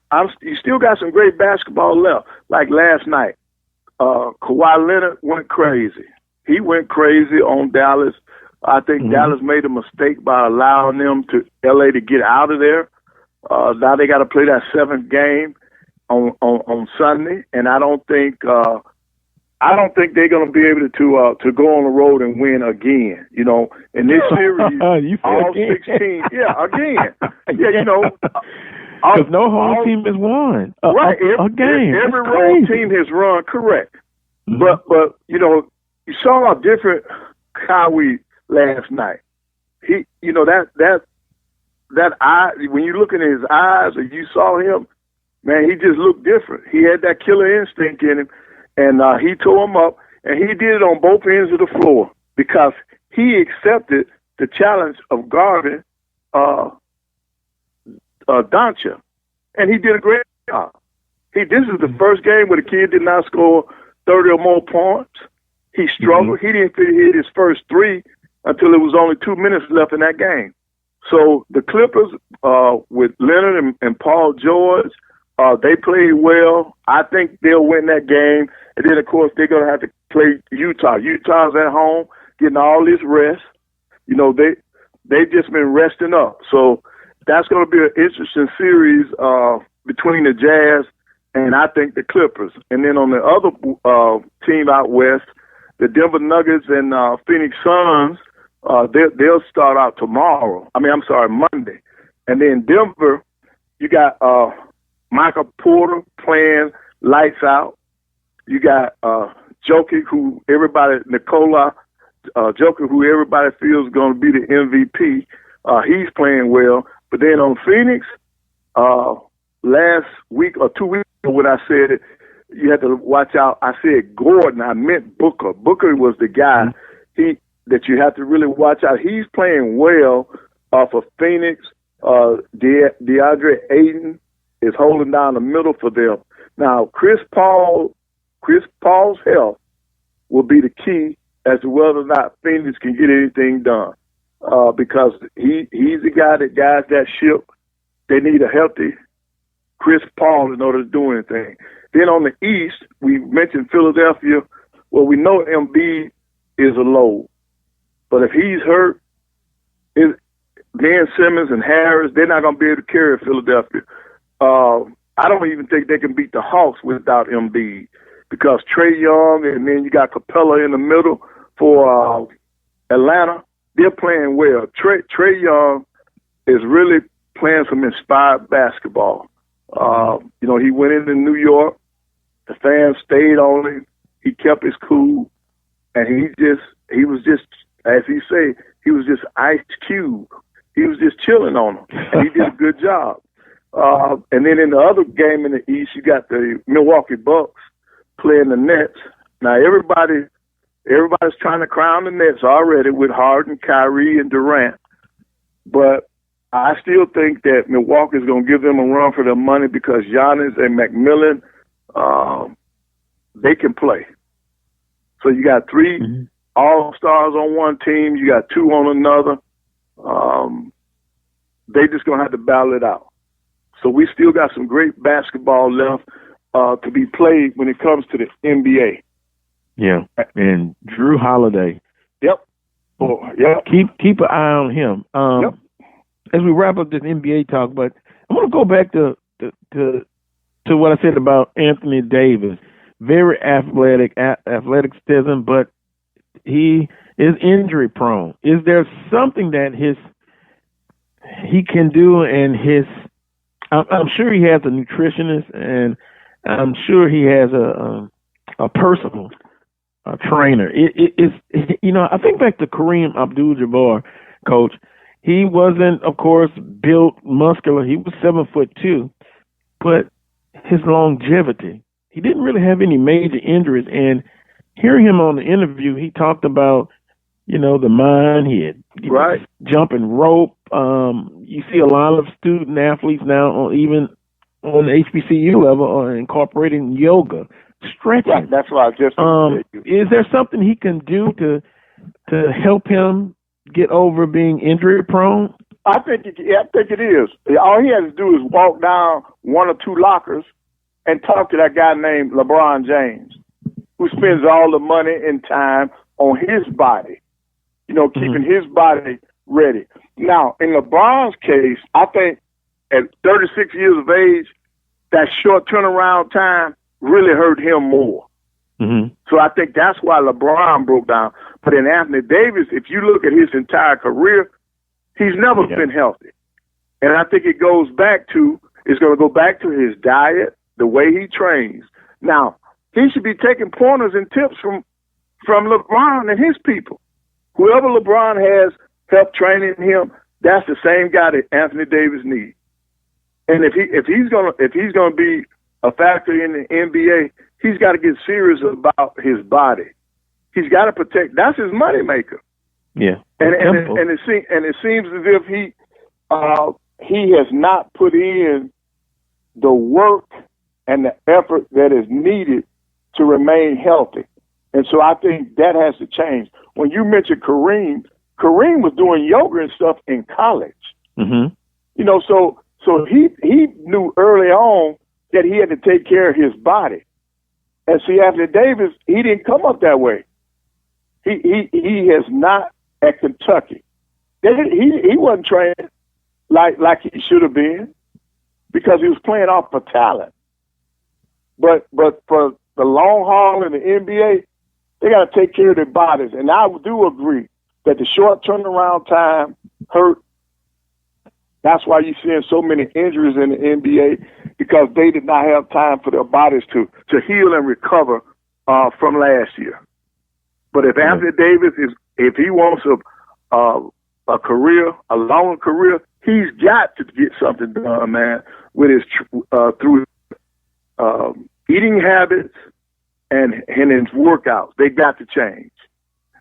some great basketball left. Like last night, Kawhi Leonard went crazy. He went crazy on Dallas. I think Dallas made a mistake by allowing them to LA to get out of there. Now they got to play that 7th game on Sunday, and I don't think they're going to be able to go on the road and win again. In this series, all 16, again, because no home team has won a game. Every road team has run, correct. But you saw how different Kawhi last night. He, that eye, when you look in his eyes or you saw him, man, he just looked different. He had that killer instinct in him, and he tore him up, and he did it on both ends of the floor because he accepted the challenge of guarding Doncic, and he did a great job. This is the first game where the kid did not score 30 or more points. He struggled. He didn't hit his first 3 until it was only 2 minutes left in that game. So the Clippers, with Leonard and Paul George, they played well. I think they'll win that game. And then, of course, they're going to have to play Utah. Utah's at home, getting all this rest. They've just been resting up. So that's going to be an interesting series between the Jazz and I think the Clippers. And then on the other team out west, the Denver Nuggets and Phoenix Suns, they'll start out Monday. And then Denver, you got Michael Porter playing lights out. You got Jokic, Nikola Jokic, who everybody feels is going to be the MVP. He's playing well. But then on Phoenix, last week or 2 weeks ago when I said it, you had to watch out. I said Gordon. I meant Booker. Booker was the guy that you have to really watch out. He's playing well for Phoenix. DeAndre Ayton is holding down the middle for them. Now, Chris Paul's health will be the key as to whether or not Phoenix can get anything done. Because he's the guy that guides that ship. They need a healthy Chris Paul in order to do anything. Then on the East, we mentioned Philadelphia. Well, we know Embiid is a load. But if he's hurt, Ben Simmons and Harris, they're not going to be able to carry Philadelphia. I don't even think they can beat the Hawks without Embiid because Trae Young and then you got Capella in the middle for Atlanta. They're playing well. Trae Young is really playing some inspired basketball. He went into New York. The fans stayed on him. He kept his cool, and he was just, as he say, he was just Ice Cube. He was just chilling on him, and he did a good job. And then in the other game in the East, you got the Milwaukee Bucks playing the Nets. Now everybody's trying to crown the Nets already with Harden, Kyrie, and Durant. But I still think that Milwaukee is going to give them a run for their money because Giannis and McMillan, they can play. So you got three all-stars on one team. You got two on another. They just going to have to battle it out. So we still got some great basketball left to be played when it comes to the NBA. Yeah, and Drew Holiday. Yep. Oh, yep. Keep an eye on him. Yep. As we wrap up this NBA talk, but I want to go back to what I said about Anthony Davis. Very athleticism, but he is injury prone. Is there something that he can do? And I'm sure he has a nutritionist, and I'm sure he has a personal trainer. I think back to Kareem Abdul-Jabbar, coach. He wasn't, of course, built muscular. He was 7'2", but his longevity, he didn't really have any major injuries. And hearing him on the interview, he talked about, the mind. He had jumping rope. You see a lot of student athletes now, even on the HBCU level, are incorporating yoga, stretching. Right, that's what I just is there something he can do to help him get over being injury prone? I think it is. All he has to do is walk down one or two lockers and talk to that guy named LeBron James, who spends all the money and time on his body, keeping his body ready. Now, in LeBron's case, I think at 36 years of age, that short turnaround time really hurt him more. Mm-hmm. So I think that's why LeBron broke down. But in Anthony Davis, if you look at his entire career, he's never been healthy. And I think it's going to go back to his diet, the way he trains. Now, he should be taking pointers and tips from LeBron and his people. Whoever LeBron has helped training him, that's the same guy that Anthony Davis needs. And if he's gonna be a factor in the NBA, he's got to get serious about his body. He's got to protect. That's his moneymaker. Yeah, and it seems as if he has not put in the work and the effort that is needed to remain healthy. And so I think that has to change. When you mentioned Kareem was doing yoga and stuff in college. Mm-hmm. So he knew early on that he had to take care of his body. And see, Anthony Davis, he didn't come up that way. He has not at Kentucky. He wasn't trained like he should have been because he was playing off for talent. But for the long haul in the NBA, they got to take care of their bodies. And I do agree that the short turnaround time hurt. That's why you're seeing so many injuries in the NBA, because they did not have time for their bodies to heal and recover from last year. But if Anthony Davis if he wants a career, a long career, he's got to get something done, man, with his through eating habits and his workouts. They got to change.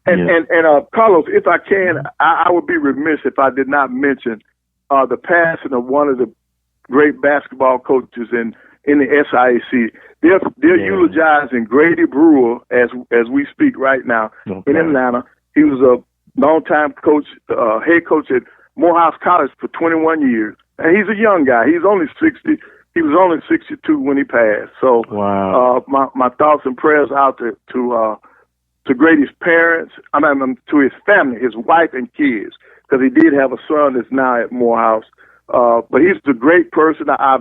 And Carlos, if I can, I would be remiss if I did not mention the passing of one of the great basketball coaches in the SIAC. They're eulogizing Grady Brewer as we speak right now in Atlanta. He was a longtime coach, head coach at Morehouse College for 21 years, and he's a young guy. He's only 60. He was only 62 when he passed. So, my thoughts and prayers out to Grady's parents. To his family, his wife and kids, because he did have a son that's now at Morehouse. But he's a great person. I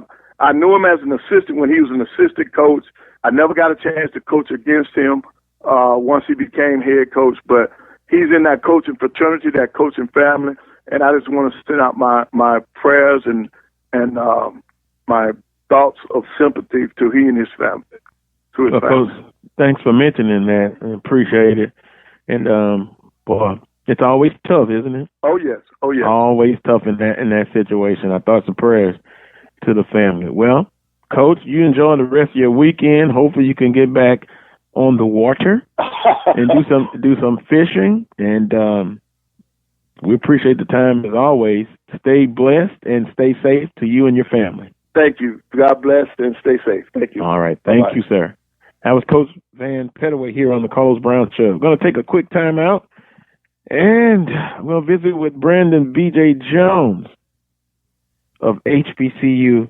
knew him as an assistant when he was an assistant coach. I never got a chance to coach against him once he became head coach. But he's in that coaching fraternity, that coaching family, and I just want to send out my prayers and my thoughts of sympathy to he and his family. To his family. Coach, thanks for mentioning that. I appreciate it. And boy, it's always tough, isn't it? Oh yes. Always tough in that situation. Our thoughts and prayers to the family. Well, Coach, you enjoy the rest of your weekend. Hopefully, you can get back on the water and do some fishing. And we appreciate the time as always. Stay blessed and stay safe to you and your family. Thank you. God bless and stay safe. Thank you. All right. Thank you, sir. That was Coach Van Pettaway here on the Carlos Brown Show. We're going to take a quick time out, and we'll visit with Brandon B.J. Jones of HBCU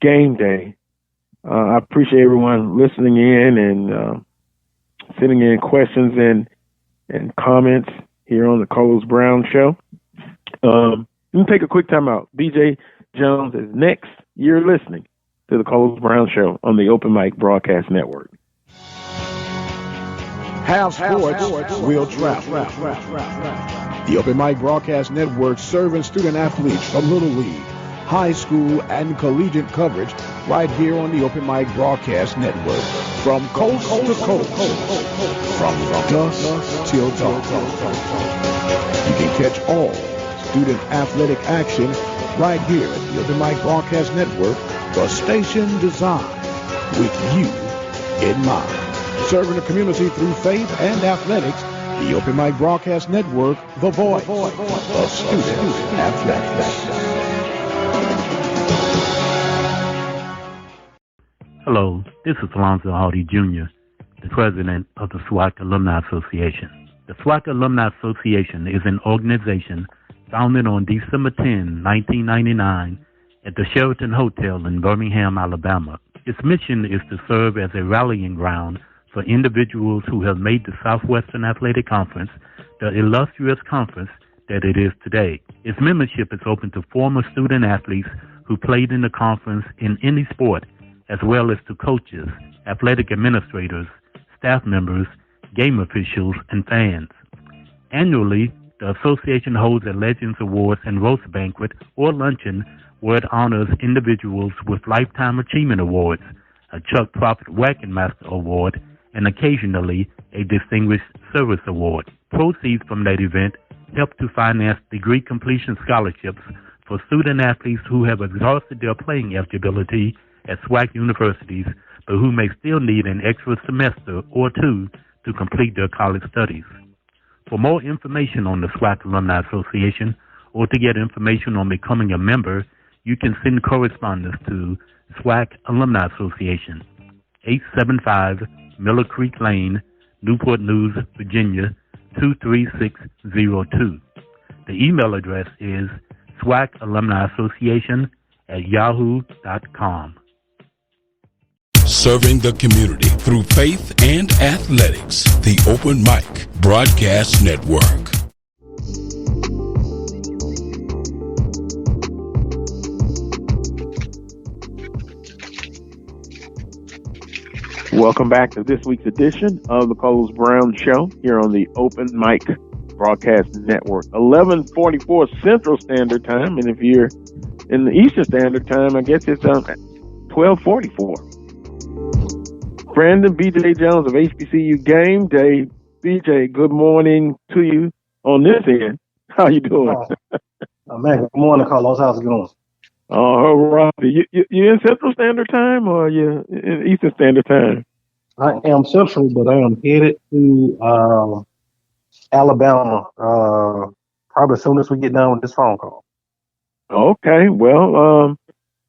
Game Day. I appreciate everyone listening in and sending in questions and comments here on the Carlos Brown Show. Let me take a quick time out. B.J. Jones is next. You're listening to the Carlos Brown Show on the Open Mic Broadcast Network. Have sports, we'll travel. The Open Mic Broadcast Network serving student athletes from Little League, high school, and collegiate coverage right here on the Open Mic Broadcast Network. From coast to coast, from dusk till dawn. You can catch all student athletic action right here at the Open Mic Broadcast Network, the station designed with you in mind. Serving the community through faith and athletics, the Open Mic Broadcast Network, the voice of student athletics. Hello, this is Alonzo Hardy Jr., the president of the SWAC Alumni Association. The SWAC Alumni Association is an organization founded on December 10, 1999, at the Sheraton Hotel in Birmingham, Alabama. Its mission is to serve as a rallying ground for individuals who have made the Southwestern Athletic Conference the illustrious conference that it is today. Its membership is open to former student athletes who played in the conference in any sport, as well as to coaches, athletic administrators, staff members, game officials, and fans. Annually, the association holds a Legends Awards and Roast Banquet or luncheon where it honors individuals with Lifetime Achievement Awards, a Chuck Prophet Wagon Master Award, and occasionally a Distinguished Service Award. Proceeds from that event help to finance degree completion scholarships for student athletes who have exhausted their playing eligibility at SWAC universities, but who may still need an extra semester or two to complete their college studies. For more information on the SWAC Alumni Association or to get information on becoming a member, you can send correspondence to SWAC Alumni Association, 875 Miller Creek Lane, Newport News, Virginia, 23602. The email address is SWACalumniassociation@yahoo.com. Serving the community through faith and athletics. The Open Mic Broadcast Network. Welcome back to this week's edition of the Carlos Brown Show here on the Open Mic Broadcast Network. 11:44 Central Standard Time, and if you're in the Eastern Standard Time, I guess it's 12:44. Brandon, BJ Jones of HBCU Game Day. BJ, good morning to you on this end. How you doing? Man, good morning, Carlos. How's it going? All right. You in Central Standard Time or you in Eastern Standard Time? I am Central, but I am headed to Alabama probably as soon as we get done with this phone call. Okay. Well,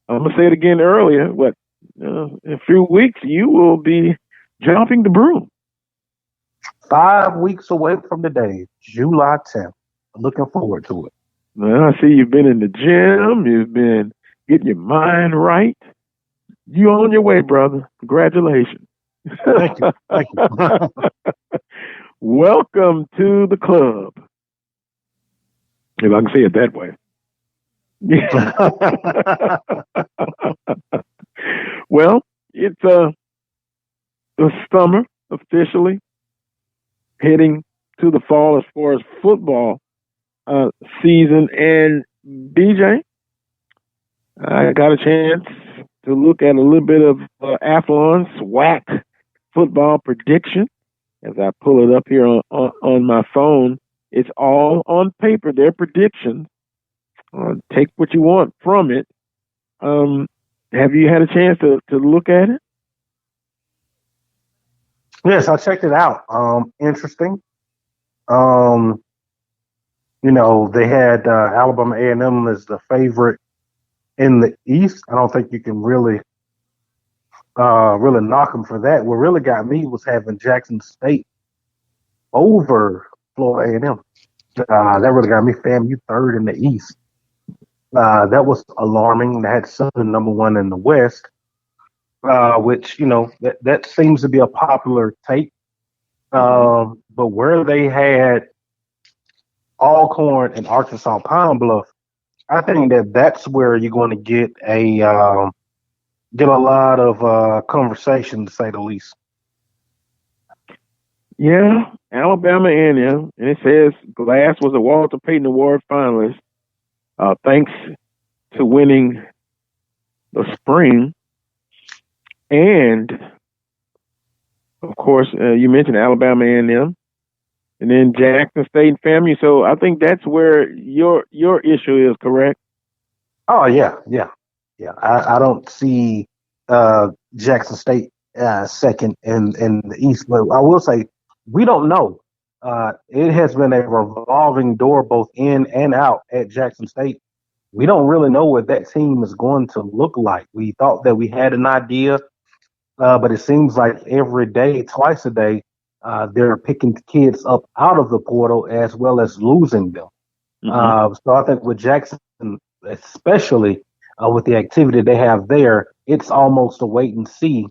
I'm going to say it again earlier. In a few weeks, you will be jumping the broom. 5 weeks away from the day, July 10th. Looking forward to it. Well, I see you've been in the gym. You've been getting your mind right. You on your way, brother. Congratulations. Thank you. Thank you. Welcome to the club. If I can say it that way. Well, it's the summer officially heading to the fall as far as football season. And BJ, I got a chance to look at a little bit of Athlon's SWAC football prediction. As I pull it up here on my phone, it's all on paper, their predictions. Take what you want from it. Have you had a chance to look at it? Yes, I checked it out. Interesting. They had Alabama A&M as the favorite in the East. I don't think you can really knock them for that. What really got me was having Jackson State over Florida A&M. That really got me. FAMU third in the East. That was alarming. They had Southern number one in the West, which, that seems to be a popular take. But where they had Alcorn and Arkansas Pine Bluff, I think that's where you're going to get a lot of conversation, to say the least. Yeah, Alabama A&M, and it says Glass was a Walter Payton Award finalist thanks to winning the spring. And, of course, you mentioned Alabama A&M, and then Jackson State and FAMU. So I think that's where your issue is, correct? Oh, yeah. I don't see Jackson State second in the East, but I will say we don't know. It has been a revolving door both in and out at Jackson State. We don't really know what that team is going to look like. We thought that we had an idea, but it seems like every day, twice a day, they're picking kids up out of the portal as well as losing them. Mm-hmm. So I think with Jackson, especially with the activity they have there, it's almost a wait and see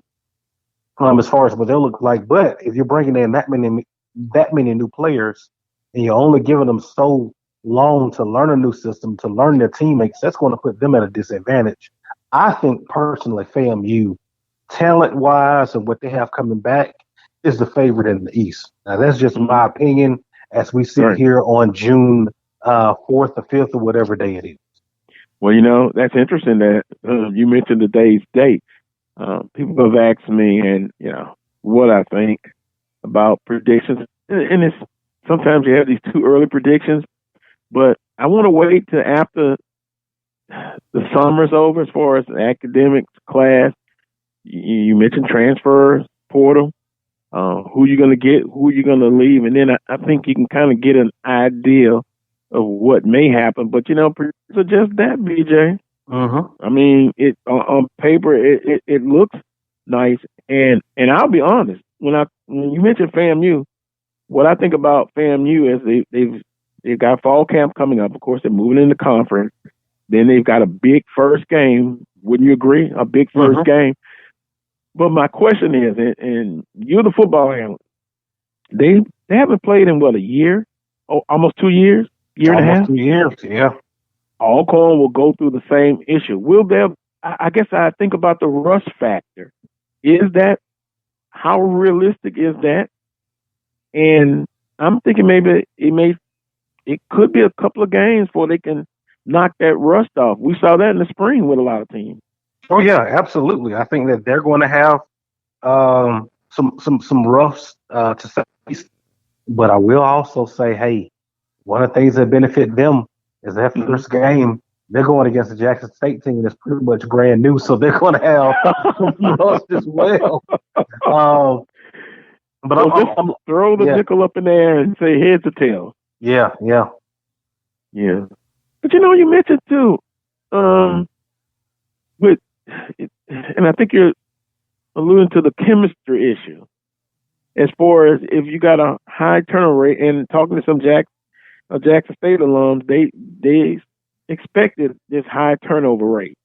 as far as what they'll look like. But if you're bringing in that many new players and you're only giving them so long to learn a new system, to learn their teammates, that's going to put them at a disadvantage. I think personally, FAMU, talent-wise and what they have coming back, is the favorite in the East. Now, that's just my opinion as we sit here on June 4th or 5th or whatever day it is. Well, that's interesting that you mentioned today's date. People have asked me and, what I think about predictions. And it's sometimes you have these too early predictions, but I want to wait till after the summer's over as far as the academic class. You mentioned transfer portal, who you're going to get, who you're going to leave. And then I think you can kind of get an idea of what may happen. But, predictions are just that, BJ. I mean, it on paper, it looks nice. And I'll be honest, when you mentioned FAMU, what I think about FAMU is they've got fall camp coming up. Of course, they're moving into conference. Then they've got a big first game. Wouldn't you agree? A big first game. But my question is, and you're the football analyst, they haven't played in a year? Oh, almost 2 years? Year and a half? 2 years, yeah. Alcorn will go through the same issue. I guess I think about the rust factor. How realistic is that? And I'm thinking maybe it could be a couple of games before they can knock that rust off. We saw that in the spring with a lot of teams. Oh, yeah, absolutely. I think that they're going to have some roughs to say, but I will also say, hey, one of the things that benefit them is that first game they're going against the Jackson State team that's pretty much brand new, so they're going to have some rust as well. But I'm throw the nickel up in the air and say heads or tails. Yeah. But you mentioned too, with, and I think you're alluding to the chemistry issue. As far as if you got a high turnover rate, and talking to some Jackson State alums, they expected this high turnover rate.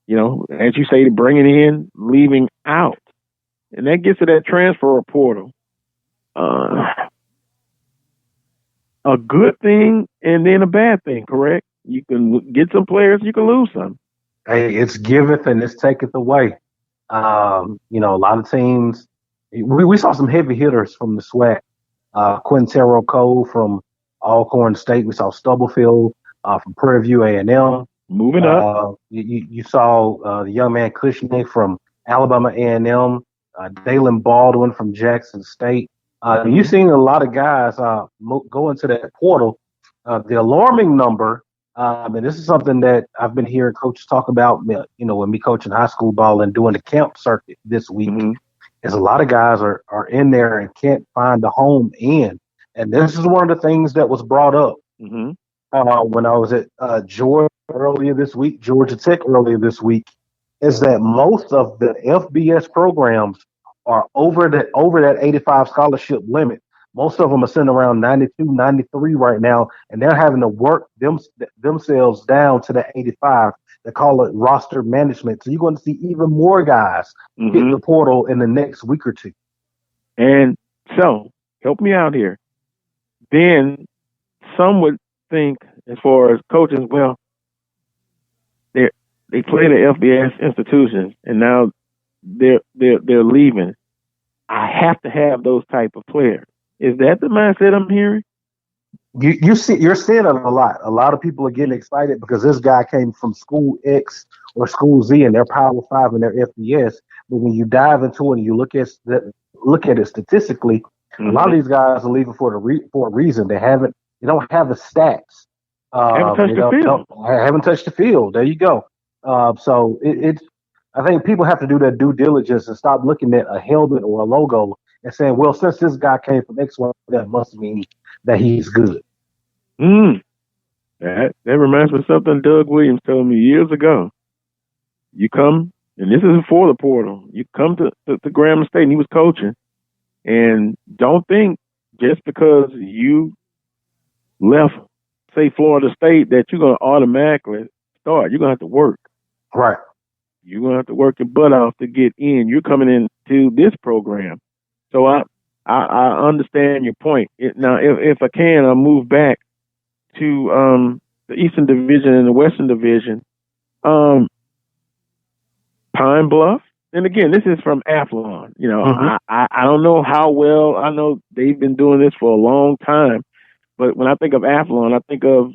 As you say, bringing in, leaving out, and that gets to that transfer portal. A good thing and then a bad thing, correct? You can get some players, you can lose some. Hey, it's giveth and it's taketh away. A lot of teams. We saw some heavy hitters from the SWAC. Quintero Cole from Alcorn State. We saw Stubblefield from Prairie View A&M. Moving up. You saw the young man Cushnick from Alabama A&M. Dalen Baldwin from Jackson State. You've seen a lot of guys go into that portal. The alarming number, and this is something that I've been hearing coaches talk about, when me coaching high school ball and doing the camp circuit this week, is a lot of guys are in there and can't find a home in. And this is one of the things that was brought up when I was at Georgia Tech earlier this week, is that most of the FBS programs are over that 85 scholarship limit. Most of them are sitting around 92, 93 right now, and they're having to work themselves down to the 85. They call it roster management. So you're going to see even more guys hit the portal in the next week or two. And so, help me out here. Then some would think, as far as coaches, well, they play the FBS institutions, and now they're leaving. I have to have those type of players. Is that the mindset I'm hearing? You're seeing it a lot. A lot of people are getting excited because this guy came from school X or school Z and they're Power 5 and they're FBS. But when you dive into it and you look at it statistically, a lot of these guys are leaving for a reason. They don't have the stats. Haven't touched the field. There you go. So I think people have to do their due diligence and stop looking at a helmet or a logo and saying, well, since this guy came from X, that must mean that he's good. That reminds me of something Doug Williams told me years ago. You come, and this is before the portal, you come to Grambling State, and he was coaching, and don't think just because you left, say, Florida State, that you're going to automatically start. You're going to have to work. Right. You're going to have to work your butt off to get in. You're coming into this program. So I understand your point. Now, if I can, I'll move back to the Eastern Division and the Western Division. Pine Bluff, and again, this is from Athlon. I don't know how well. I know they've been doing this for a long time, but when I think of Athlon, I think of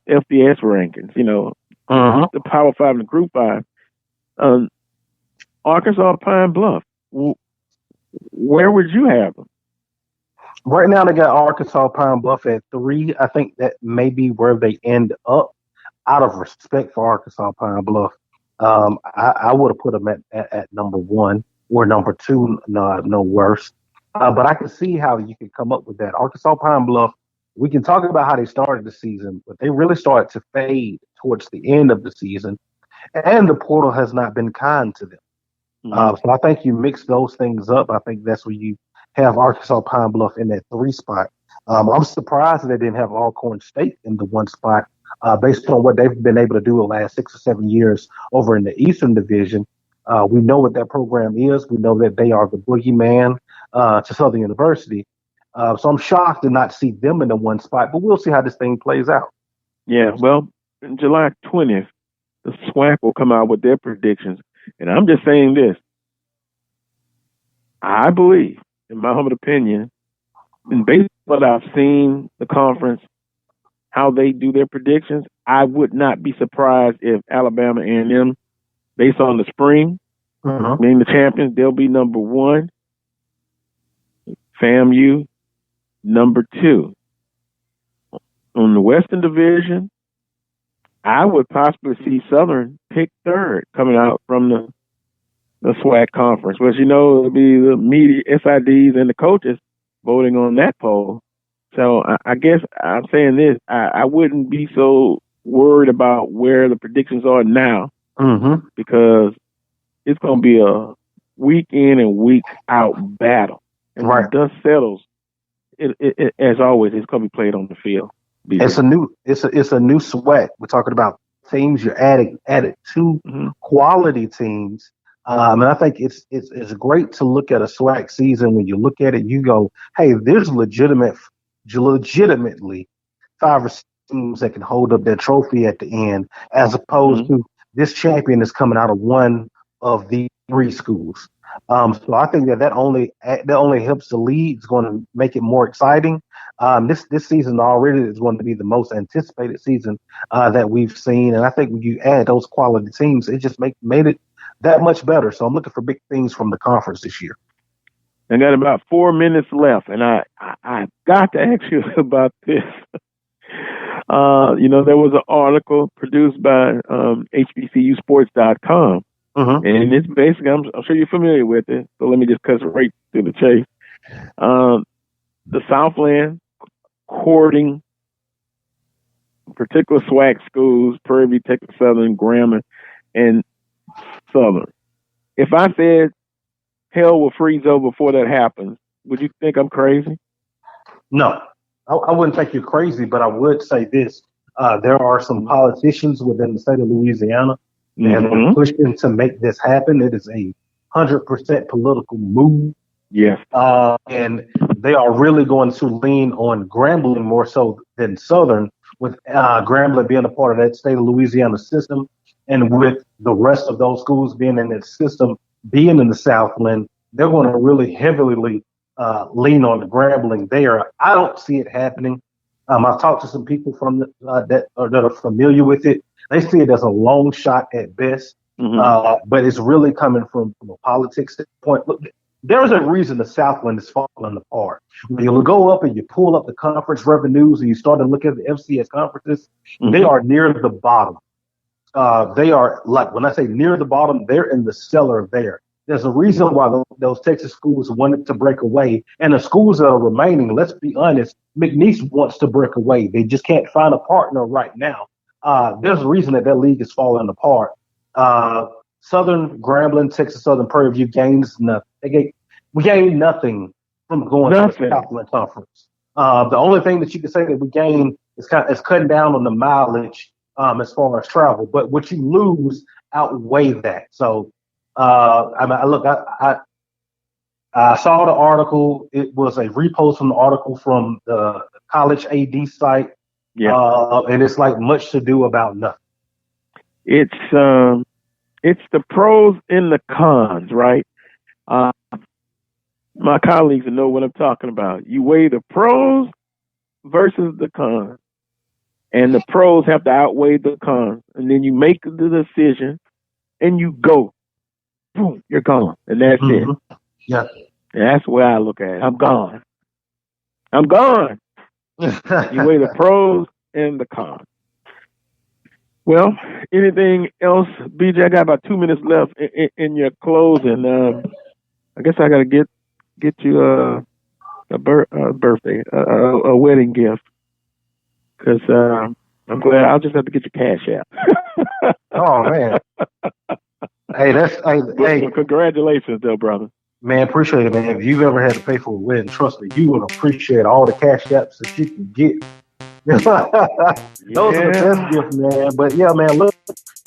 FBS rankings. The Power 5 and the Group 5. Arkansas Pine Bluff. Where would you have them? Right now, they got Arkansas Pine Bluff at 3. I think that may be where they end up. Out of respect for Arkansas Pine Bluff, I would have put them at number 1 or number 2, no worse. But I can see how you could come up with that. Arkansas Pine Bluff, we can talk about how they started the season, but they really started to fade towards the end of the season, and the portal has not been kind to them. So I think you mix those things up. I think that's where you have Arkansas Pine Bluff in that 3 spot. I'm surprised that they didn't have Alcorn State in the 1 spot based on what they've been able to do the last 6 or 7 years over in the Eastern Division. We know what that program is. We know that they are the boogeyman to Southern University. So I'm shocked to not see them in the 1 spot, but we'll see how this thing plays out. Yeah, well, July 20th, the SWAC will come out with their predictions. And I'm just saying this. I believe, in my humble opinion, and based on what I've seen, the conference, how they do their predictions, I would not be surprised if Alabama A&M, based on the spring, being the champions, they'll be number 1. FAMU, number 2. On the Western Division, I would possibly see Southern pick 3rd coming out from the SWAC conference. But, it'll be the media, SIDs, and the coaches voting on that poll. So I guess I'm saying this. I wouldn't be so worried about where the predictions are now because it's going to be a week in and week out battle. And when the dust settles, it, as always, it's going to be played on the field. It's a new SWAC. We're talking about teams. You're added 2 quality teams. And I think it's great to look at a SWAC season. When you look at it, you go, hey, there's legitimately 5 or 6 teams that can hold up their trophy at the end, as opposed to this champion is coming out of one of the 3 schools. So I think that only helps the league. It's going to make it more exciting. This season already is going to be the most anticipated season that we've seen, and I think when you add those quality teams, it just made it that much better. So I'm looking for big things from the conference this year. I got about 4 minutes left, and I got to ask you about this. There was an article produced by HBCUsports.com. And it's basically, I'm sure you're familiar with it, so let me just cut right to the chase. The Southland courting particular SWAC schools, Prairie View, Texas Southern, Grambling, and Southern. If I said hell will freeze over before that happens, would you think I'm crazy? No, I wouldn't think you're crazy, but I would say this. There are some politicians within the state of Louisiana and are pushing to make this happen. It is a 100% political move. Yes. And they are really going to lean on Grambling more so than Southern, with Grambling being a part of that state of Louisiana system, and with the rest of those schools being in that system, being in the Southland, they're going to really heavily lean on the Grambling there. I don't see it happening. I've talked to some people from that are familiar with it. They see it as a long shot at best, but it's really coming from a politics standpoint. Look, there's a reason the Southland is falling apart. When you go up and you pull up the conference revenues and you start to look at the FCS conferences, they are near the bottom. They are, like, when I say near the bottom, they're in the cellar there. There's a reason why those Texas schools wanted to break away. And the schools that are remaining, let's be honest, McNeese wants to break away. They just can't find a partner right now. There's a reason that league is falling apart. Southern, Grambling, Texas Southern, Prairie View gains nothing. We gained nothing from going to the Southland Conference. The only thing that you can say that we gain is cutting down on the mileage as far as travel. But what you lose outweigh that. So, I saw the article. It was a repost from the article from the college AD site. Yeah. And it's like much to do about nothing. It's the pros and the cons, right? My colleagues know what I'm talking about. You weigh the pros versus the cons, and the pros have to outweigh the cons, and then you make the decision and you go. Boom, you're gone. And that's it. Yeah. And that's the way I look at it. I'm gone. I'm gone. You weigh the pros and the cons. Well, anything else, BJ? I got about 2 minutes left in your closing. I guess I got to get you a birthday, a wedding gift, because I'm glad. I'll just have to get your cash out. Oh man. Hey, congratulations, though, brother. Man, appreciate it, man. If you've ever had to pay for a wedding, trust me, you will appreciate all the cash apps that you can get. Those are the best gifts, man. But yeah, man,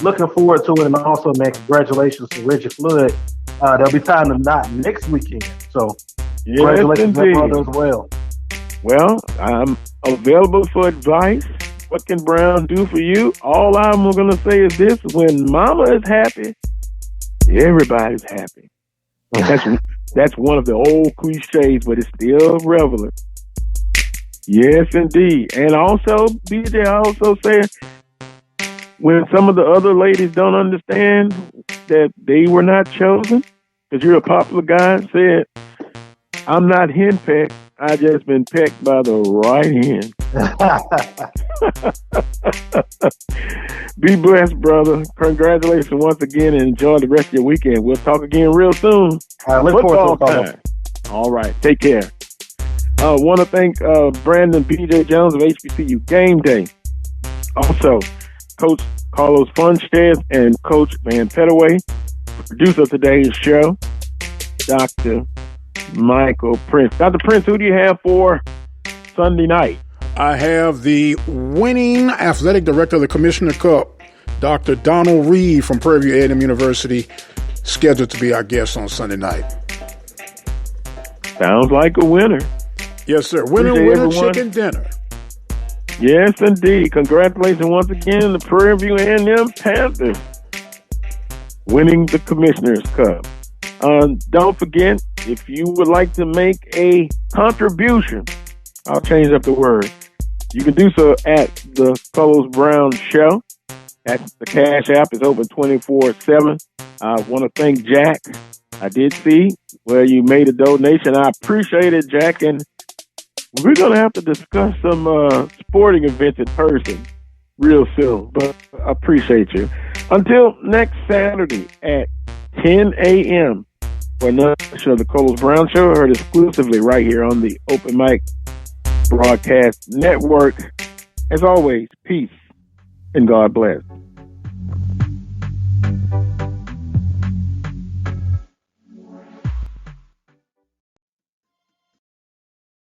looking forward to it. And also, man, congratulations to Reggie Flood. There'll be time to knot next weekend. So congratulations to that brother as well. Well, I'm available for advice. What can Brown do for you? All I'm going to say is this: when mama is happy, everybody's happy. That's one of the old cliches, but it's still relevant. Yes, indeed. And also, BJ, I also say when some of the other ladies don't understand that they were not chosen, because you're a popular guy, said, I'm not henpecked. I just been pecked by the right hand. Be blessed, brother. Congratulations once again, and enjoy the rest of your weekend. We'll talk again real soon. Look forward to it. All right. Take care. I want to thank Brandon P.J. Jones of HBCU Game Day. Also, Coach Carlos Funches and Coach Van Pettaway. Producer of today's show, Dr. Michael Prince. Dr. Prince, who do you have for Sunday night? I have the winning athletic director of the Commissioner Cup, Dr. Donald Reed from Prairie View A&M University, scheduled to be our guest on Sunday night. Sounds like a winner. Yes, sir. Winner, chicken dinner. Yes, indeed. Congratulations once again to Prairie View A&M Panthers winning the Commissioner's Cup. Don't forget, if you would like to make a contribution, I'll change up the word. You can do so at the Carlos Brown Show. The Cash App is open 24/7. I want to thank Jack. I did see where you made a donation. I appreciate it, Jack. And we're going to have to discuss some sporting events in person real soon. But I appreciate you. Until next Saturday at 10 a.m. for another show of the Carlos Brown Show, heard exclusively right here on the Open Mic Broadcast Network. As always, peace and God bless.